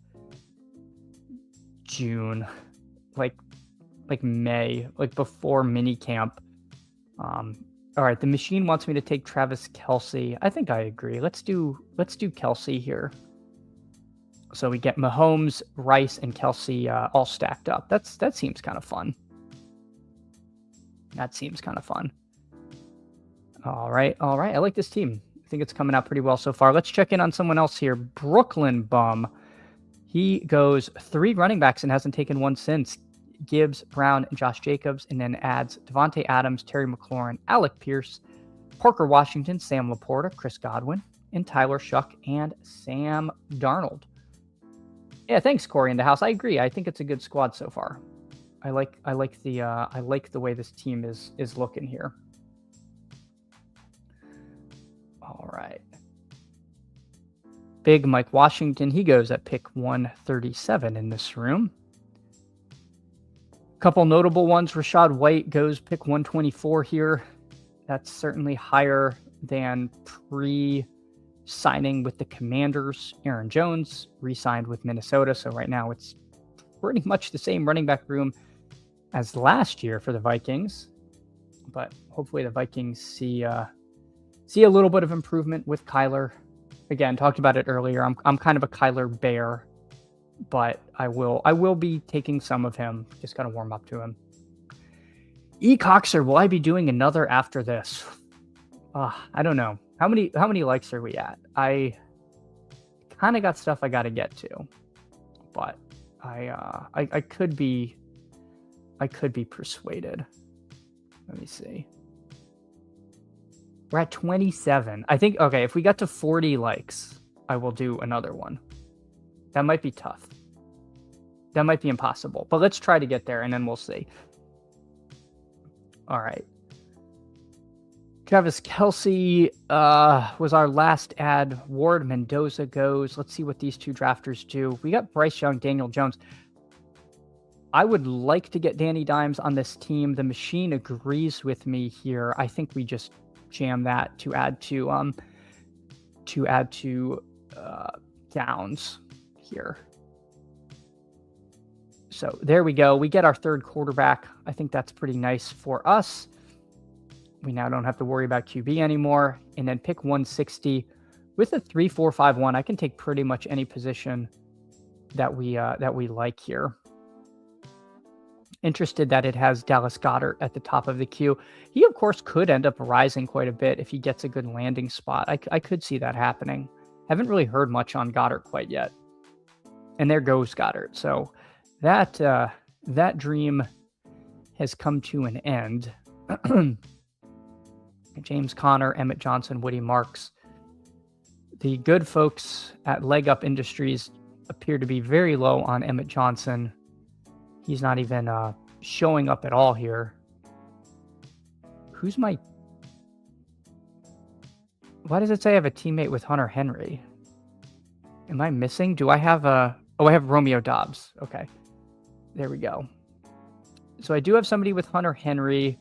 June, like May, like before mini camp. All right, the machine wants me to take Travis Kelce. I think I agree. Let's do Kelce here. So we get Mahomes, Rice, and Kelce all stacked up. That seems kind of fun. That seems kind of fun. All right. I like this team. I think it's coming out pretty well so far. Let's check in on someone else here. Brooklyn Bum. He goes 3 running backs and hasn't taken one since. Gibbs, Brown, and Josh Jacobs, and then adds Devontae Adams, Terry McLaurin, Alec Pierce, Parker Washington, Sam Laporta, Chris Godwin, and Tyler Shuck, and Sam Darnold. Yeah, thanks, Corey in the house. I agree. I think it's a good squad so far. I like the way this team is looking here. All right. Big Mike Washington, he goes at pick 137 in this room. Couple notable ones. Rashad White goes pick 124 here. That's certainly higher than pre-signing with the Commanders. Aaron Jones re-signed with Minnesota, so right now it's pretty much the same running back room as last year for the Vikings, but hopefully the Vikings see a little bit of improvement with Kyler. Again, talked about it earlier. I'm kind of a Kyler bear, but I will be taking some of him. Just gotta warm up to him. E Coxer, will I be doing another after this? I don't know. How many likes are we at? I kind of got stuff I got to get to, but I could be persuaded. Let me see. We're at 27. I think, okay, if we got to 40 likes, I will do another one. That might be tough. That might be impossible, but let's try to get there and then we'll see. All right. Travis Kelce was our last ad. Ward Mendoza goes. Let's see what these two drafters do. We got Bryce Young, Daniel Jones. I would like to get Danny Dimes on this team. The machine agrees with me here. I think we just jam that to add to Downs here. So there we go. We get our third quarterback. I think that's pretty nice for us. We now don't have to worry about QB anymore. And then pick 160 with a 3-4-5-1. I can take pretty much any position that we like here. Interested that it has Dallas Goedert at the top of the queue. He, of course, could end up rising quite a bit if he gets a good landing spot. I could see that happening. Haven't really heard much on Goddard quite yet. And there goes Goddard. So that dream has come to an end. James Conner, Emmett Johnson, Woody Marks. The good folks at Leg Up Industries appear to be very low on Emmett Johnson. He's not even showing up at all here. Who's my... Why does it say I have a teammate with Hunter Henry? Am I missing? Do I have a... Oh, I have Romeo Dobbs. Okay. There we go. So I do have somebody with Hunter Henry.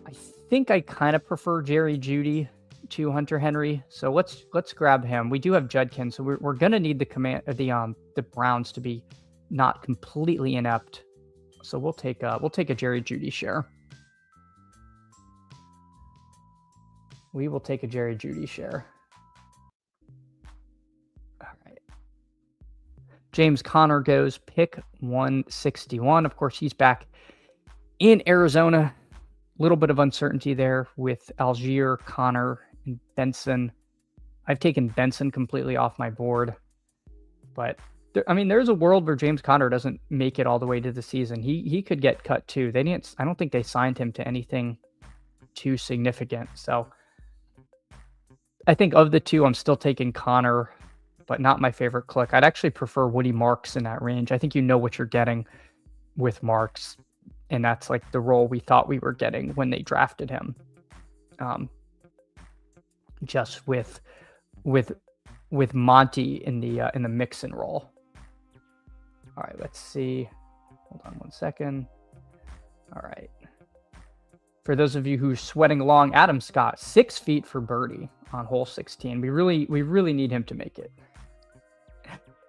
I think I kind of prefer Jerry Jeudy to Hunter Henry. So let's grab him. We do have Judkins, so we're gonna need the Browns to be not completely inept. So we'll take a Jerry Jeudy share. We will take a Jerry Jeudy share. All right. James Conner goes pick 161. Of course, he's back in Arizona. A little bit of uncertainty there with Algier, Connor, and Benson. I've taken Benson completely off my board. But, there's a world where James Conner doesn't make it all the way to the season. He could get cut too. I don't think they signed him to anything too significant. So, I think of the two, I'm still taking Connor, but not my favorite click. I'd actually prefer Woody Marks in that range. I think you know what you're getting with Marks, and that's like the role we thought we were getting when they drafted him. Just with Monty in the Mixon role. All right, let's see. Hold on one second. All right. For those of you who are sweating along, Adam Scott, 6 feet for birdie on hole 16. We really need him to make it.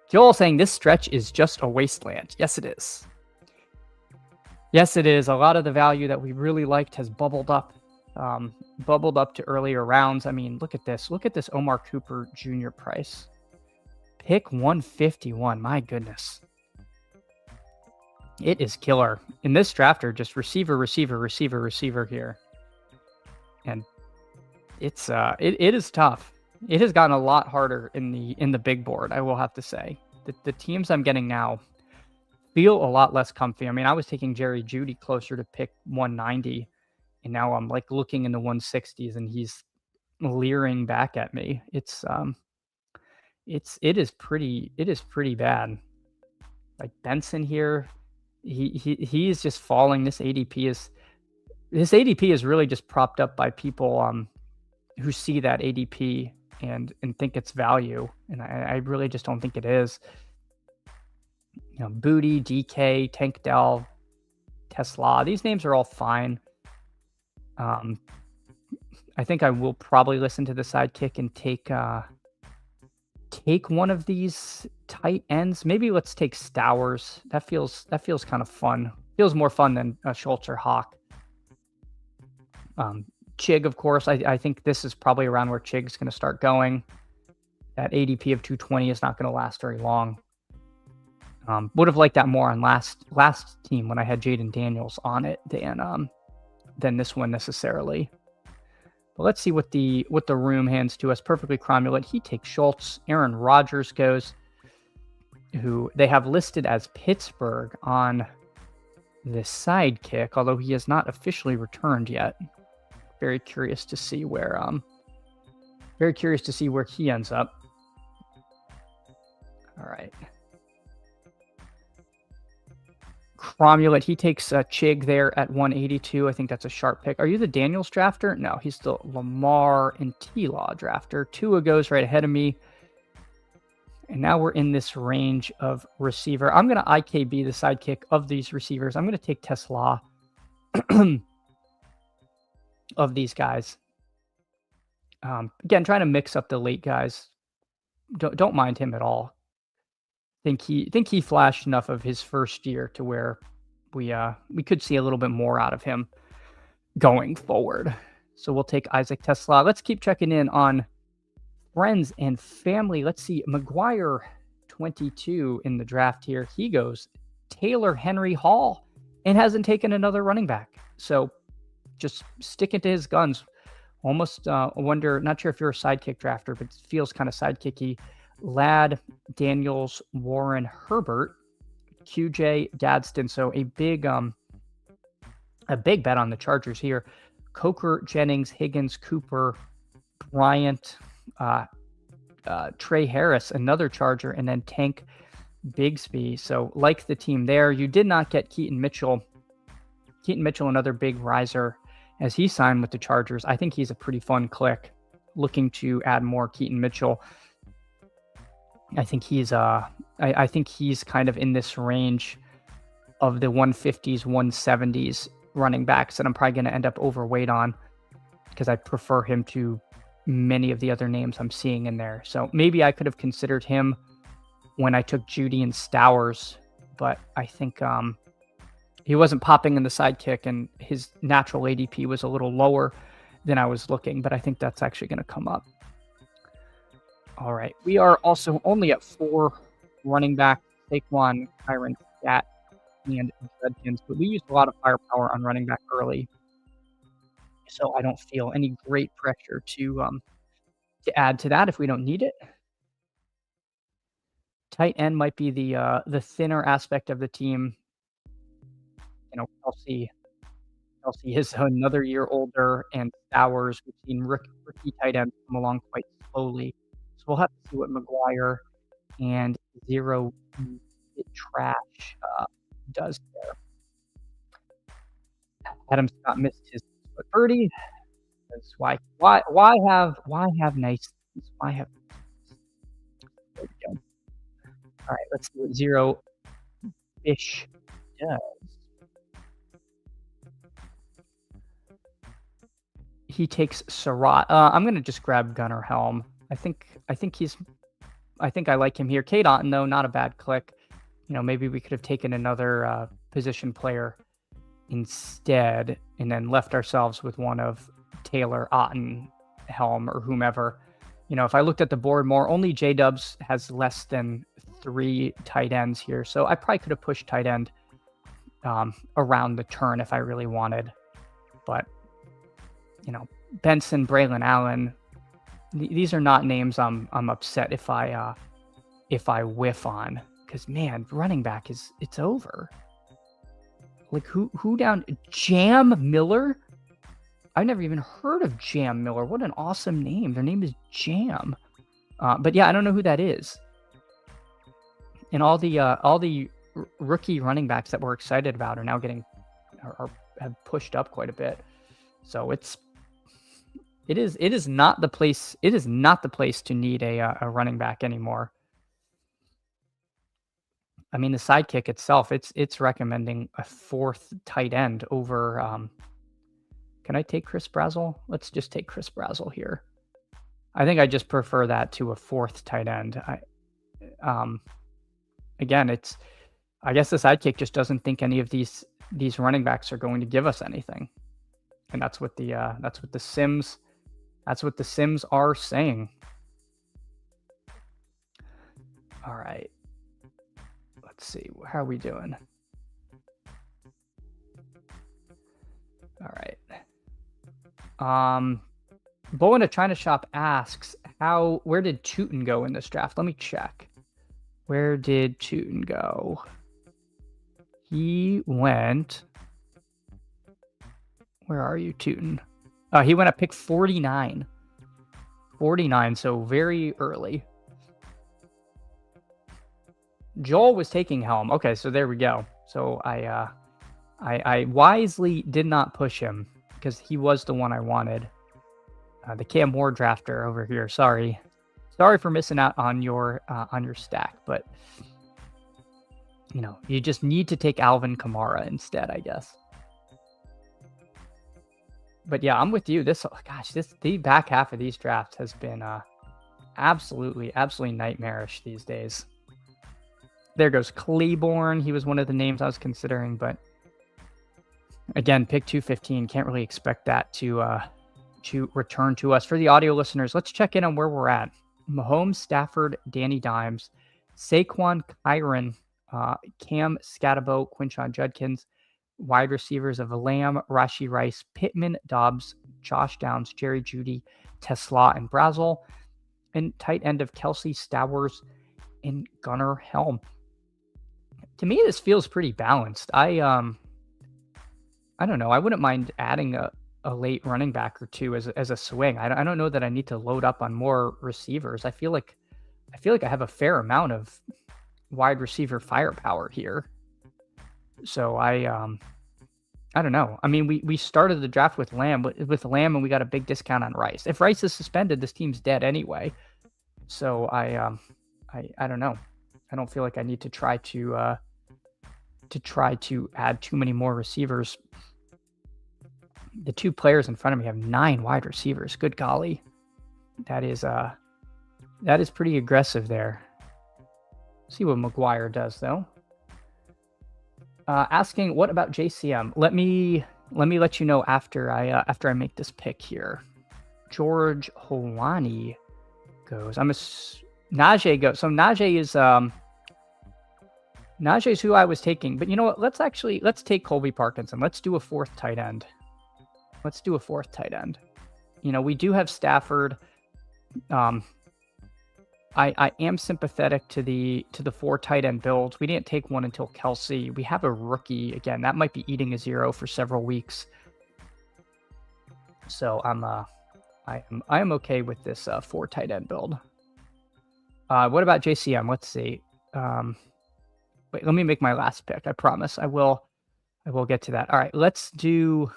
Joel saying this stretch is just a wasteland. Yes, it is. Yes, it is. A lot of the value that we really liked has bubbled up to earlier rounds. Look at this. Look at this Omar Cooper Jr. price. Pick 151. My goodness. It is killer. In this drafter, just receiver here. And it is tough. It has gotten a lot harder in the big board, I will have to say. The teams I'm getting now feel a lot less comfy. I was taking Jerry Jeudy closer to pick 190, and now I'm like looking in the 160s and he's leering back at me. It is pretty bad. Like Benson here, he is just falling. This ADP is really just propped up by people who see that ADP and think it's value, and I really just don't think it is. Booty, DK, Tank Dell, Tesla, these names are all fine. I think I will probably listen to the sidekick and take one of these tight ends. Maybe let's take Stowers. That feels kind of fun. Feels more fun than Schultz or Hawk. Chig, of course. I think this is probably around where Chig's going to start going. That ADP of 220 is not going to last very long. Would have liked that more on last team when I had Jaden Daniels on it than this one necessarily. But let's see what the room hands to us. Perfectly Cromulent. He takes Schultz. Aaron Rodgers goes, who they have listed as Pittsburgh on the sidekick, although he has not officially returned yet. Very curious to see where he ends up. All right. Cromulent, he takes Chig there at 182. I think that's a sharp pick. Are you the Daniels drafter? No, he's the Lamar and T-Law drafter. Tua goes right ahead of me. And now we're in this range of receiver. I'm going to IKB the sidekick of these receivers. I'm going to take Tesla of these guys. Again, trying to mix up the late guys. Don't mind him at all. Think he flashed enough of his first year to where we could see a little bit more out of him going forward. So we'll take Isaac Tesla. Let's keep checking in on friends and family. Let's see, McGuire 22 in the draft here. He goes Taylor Henry Hall and hasn't taken another running back. So just sticking to his guns. Almost wonder, not sure if you're a sidekick drafter, but it feels kind of sidekicky. Ladd, Daniels, Warren, Herbert, QJ, Gadsden. So a big bet on the Chargers here. Coker, Jennings, Higgins, Cooper, Bryant, Trey Harris, another Charger, and then Tank Bigsby. So like the team there, you did not get Keaton Mitchell. Keaton Mitchell, another big riser as he signed with the Chargers. I think he's a pretty fun click. Looking to add more Keaton Mitchell. I think I think he's kind of in this range of the 150s, 170s running backs that I'm probably going to end up overweight on because I prefer him to many of the other names I'm seeing in there. So maybe I could have considered him when I took Judy and Stowers, but I think he wasn't popping in the sidekick, and his natural ADP was a little lower than I was looking, but I think that's actually going to come up. All right. We are also only at 4 running back, Saquon, Kyron, Stat, and Judkins, but we used a lot of firepower on running back early, so I don't feel any great pressure to add to that if we don't need it. Tight end might be the thinner aspect of the team. You know, Kelsey is another year older, and Stowers, we've seen rookie tight ends come along quite slowly. So we'll have to see what McGuire and Zero Trash does there. Adam Scott missed his birdie. That's why have nice things? Why have there we go. All right, let's see what Zero Fish does. He takes Surratt. I'm gonna just grab Gunnar Helm. I think I like him here. Kate Otten, though, not a bad click. You know, maybe we could have taken another position player instead and then left ourselves with one of Taylor, Otten, Helm, or whomever. You know, if I looked at the board more, only J-Dubs has less than 3 tight ends here. So I probably could have pushed tight end around the turn if I really wanted. But, you know, Benson, Braylon Allen, these are not names I'm upset if I whiff on, because man, running back it's over. Like who down? Jam Miller? I've never even heard of Jam Miller. What an awesome name. Their name is Jam. But yeah, I don't know who that is. And all the rookie running backs that we're excited about are now have pushed up quite a bit. So it is not the place. It is not the place to need a running back anymore. I mean, the sidekick itself, it's recommending a 4th tight end over. Can I take Chris Brazzell? Let's just take Chris Brazzell here. I think I just prefer that to a 4th tight end. Again, I guess the sidekick just doesn't think any of these running backs are going to give us anything, and that's what the Sims are saying. All right. Let's see. How are we doing? All right. Bo in a China Shop asks, where did Tootin go in this draft? Let me check. Where did Tootin go? He went. Where are you, Tootin? He went at pick 49. 49, so very early. Joel was taking Helm. Okay, so there we go. So I wisely did not push him because he was the one I wanted. The Cam Moore drafter over here. Sorry for missing out on your stack, but you know, you just need to take Alvin Kamara instead, I guess. But yeah, I'm with you. The back half of these drafts has been absolutely nightmarish these days. There goes Claiborne. He was one of the names I was considering, but again, pick 215. Can't really expect that to return to us. For the audio listeners, let's check in on where we're at. Mahomes, Stafford, Danny Dimes, Saquon, Kyron, Cam Scatabo, Quinshon Judkins, wide receivers of Lamb, Rashee Rice, Pittman, Dobbs, Josh Downs, Jerry Jeudy, Tesla, and Brazzell, and tight end of Kelsey, Stowers, and Gunnar Helm. To me, this feels pretty balanced. I don't know. I wouldn't mind adding a late running back or two as a swing. I don't know that I need to load up on more receivers. I feel like I have a fair amount of wide receiver firepower here. So I don't know. I mean, we started the draft with Lamb, and we got a big discount on Rice. If Rice is suspended, this team's dead anyway. So I don't know. I don't feel like I need to try to add too many more receivers. The two players in front of me have 9 wide receivers. Good golly. That is pretty aggressive there. See what McGuire does though. Asking what about JCM? Let me let you know after I make this pick here. George Holani goes. Najee goes. So Najee is who I was taking. But you know what? Let's take Colby Parkinson. Let's do a 4th tight end. You know, we do have Stafford. I am sympathetic to the 4 tight end build. We didn't take one until Kelsey. We have a rookie again. That might be eating a 0 for several weeks. So I am okay with this 4 tight end build. What about JCM? Let's see. Wait, let me make my last pick. I promise. I will get to that. All right, let's do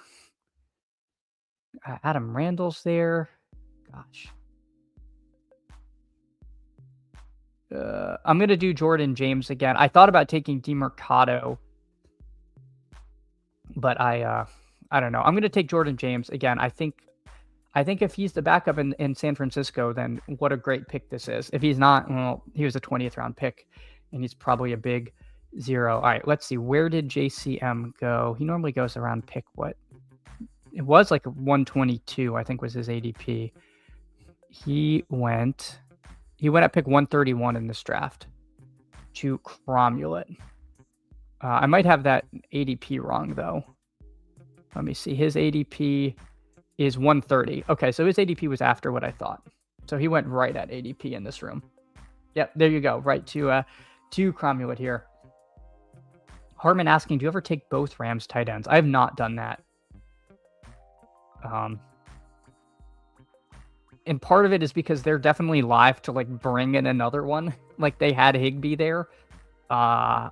Adam Randall's there. Gosh. I'm going to do Jordan James again. I thought about taking DeMercado, but I don't know. I'm going to take Jordan James again. I think if he's the backup in San Francisco, then what a great pick this is. If he's not, well, he was a 20th round pick, and he's probably a big 0. All right, let's see. Where did JCM go? He normally goes around pick what? It was like 122, I think was his ADP. He went at pick 131 in this draft to Cromulent. I might have that ADP wrong, though. Let me see. His ADP is 130. Okay, so his ADP was after what I thought. So he went right at ADP in this room. Yep, there you go. Right to Cromulent here. Hartman asking, do you ever take both Rams tight ends? I have not done that. And part of it is because they're definitely live to like bring in another one. Like they had Higbee there. I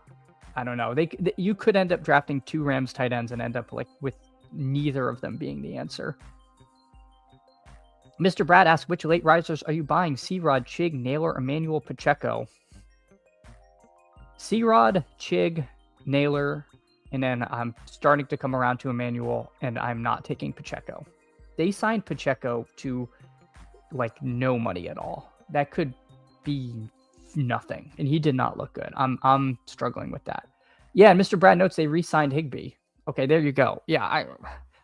don't know. You could end up drafting 2 Rams tight ends and end up like with neither of them being the answer. Mr. Brad asks, which late risers are you buying? C-Rod, Chig, Naylor, Emmanuel, Pacheco? C-Rod, Chig, Naylor, and then I'm starting to come around to Emmanuel, and I'm not taking Pacheco. They signed Pacheco to like no money at all. That could be nothing, and he did not look good. I'm struggling with that. Yeah, and Mr. Brad notes they re-signed Higbee. Okay, there you go. Yeah,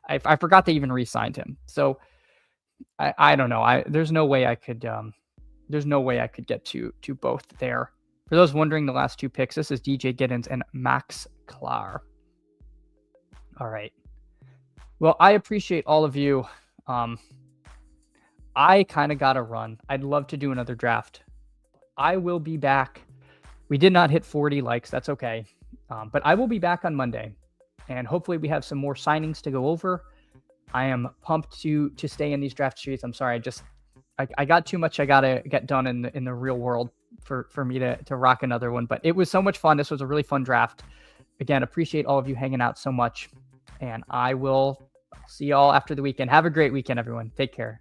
I forgot they even re-signed him. So I don't know. There's no way I could get to both there. For those wondering, the last 2 picks, this is DJ Giddens and Max Klar. All right. Well, I appreciate all of you. I kind of got to run. I'd love to do another draft. I will be back. We did not hit 40 likes. That's okay. But I will be back on Monday. And hopefully we have some more signings to go over. I am pumped to stay in these draft streets. I'm sorry. I got too much I got to get done in the real world for me to rock another one. But it was so much fun. This was a really fun draft. Again, appreciate all of you hanging out so much. And I will see y'all after the weekend. Have a great weekend, everyone. Take care.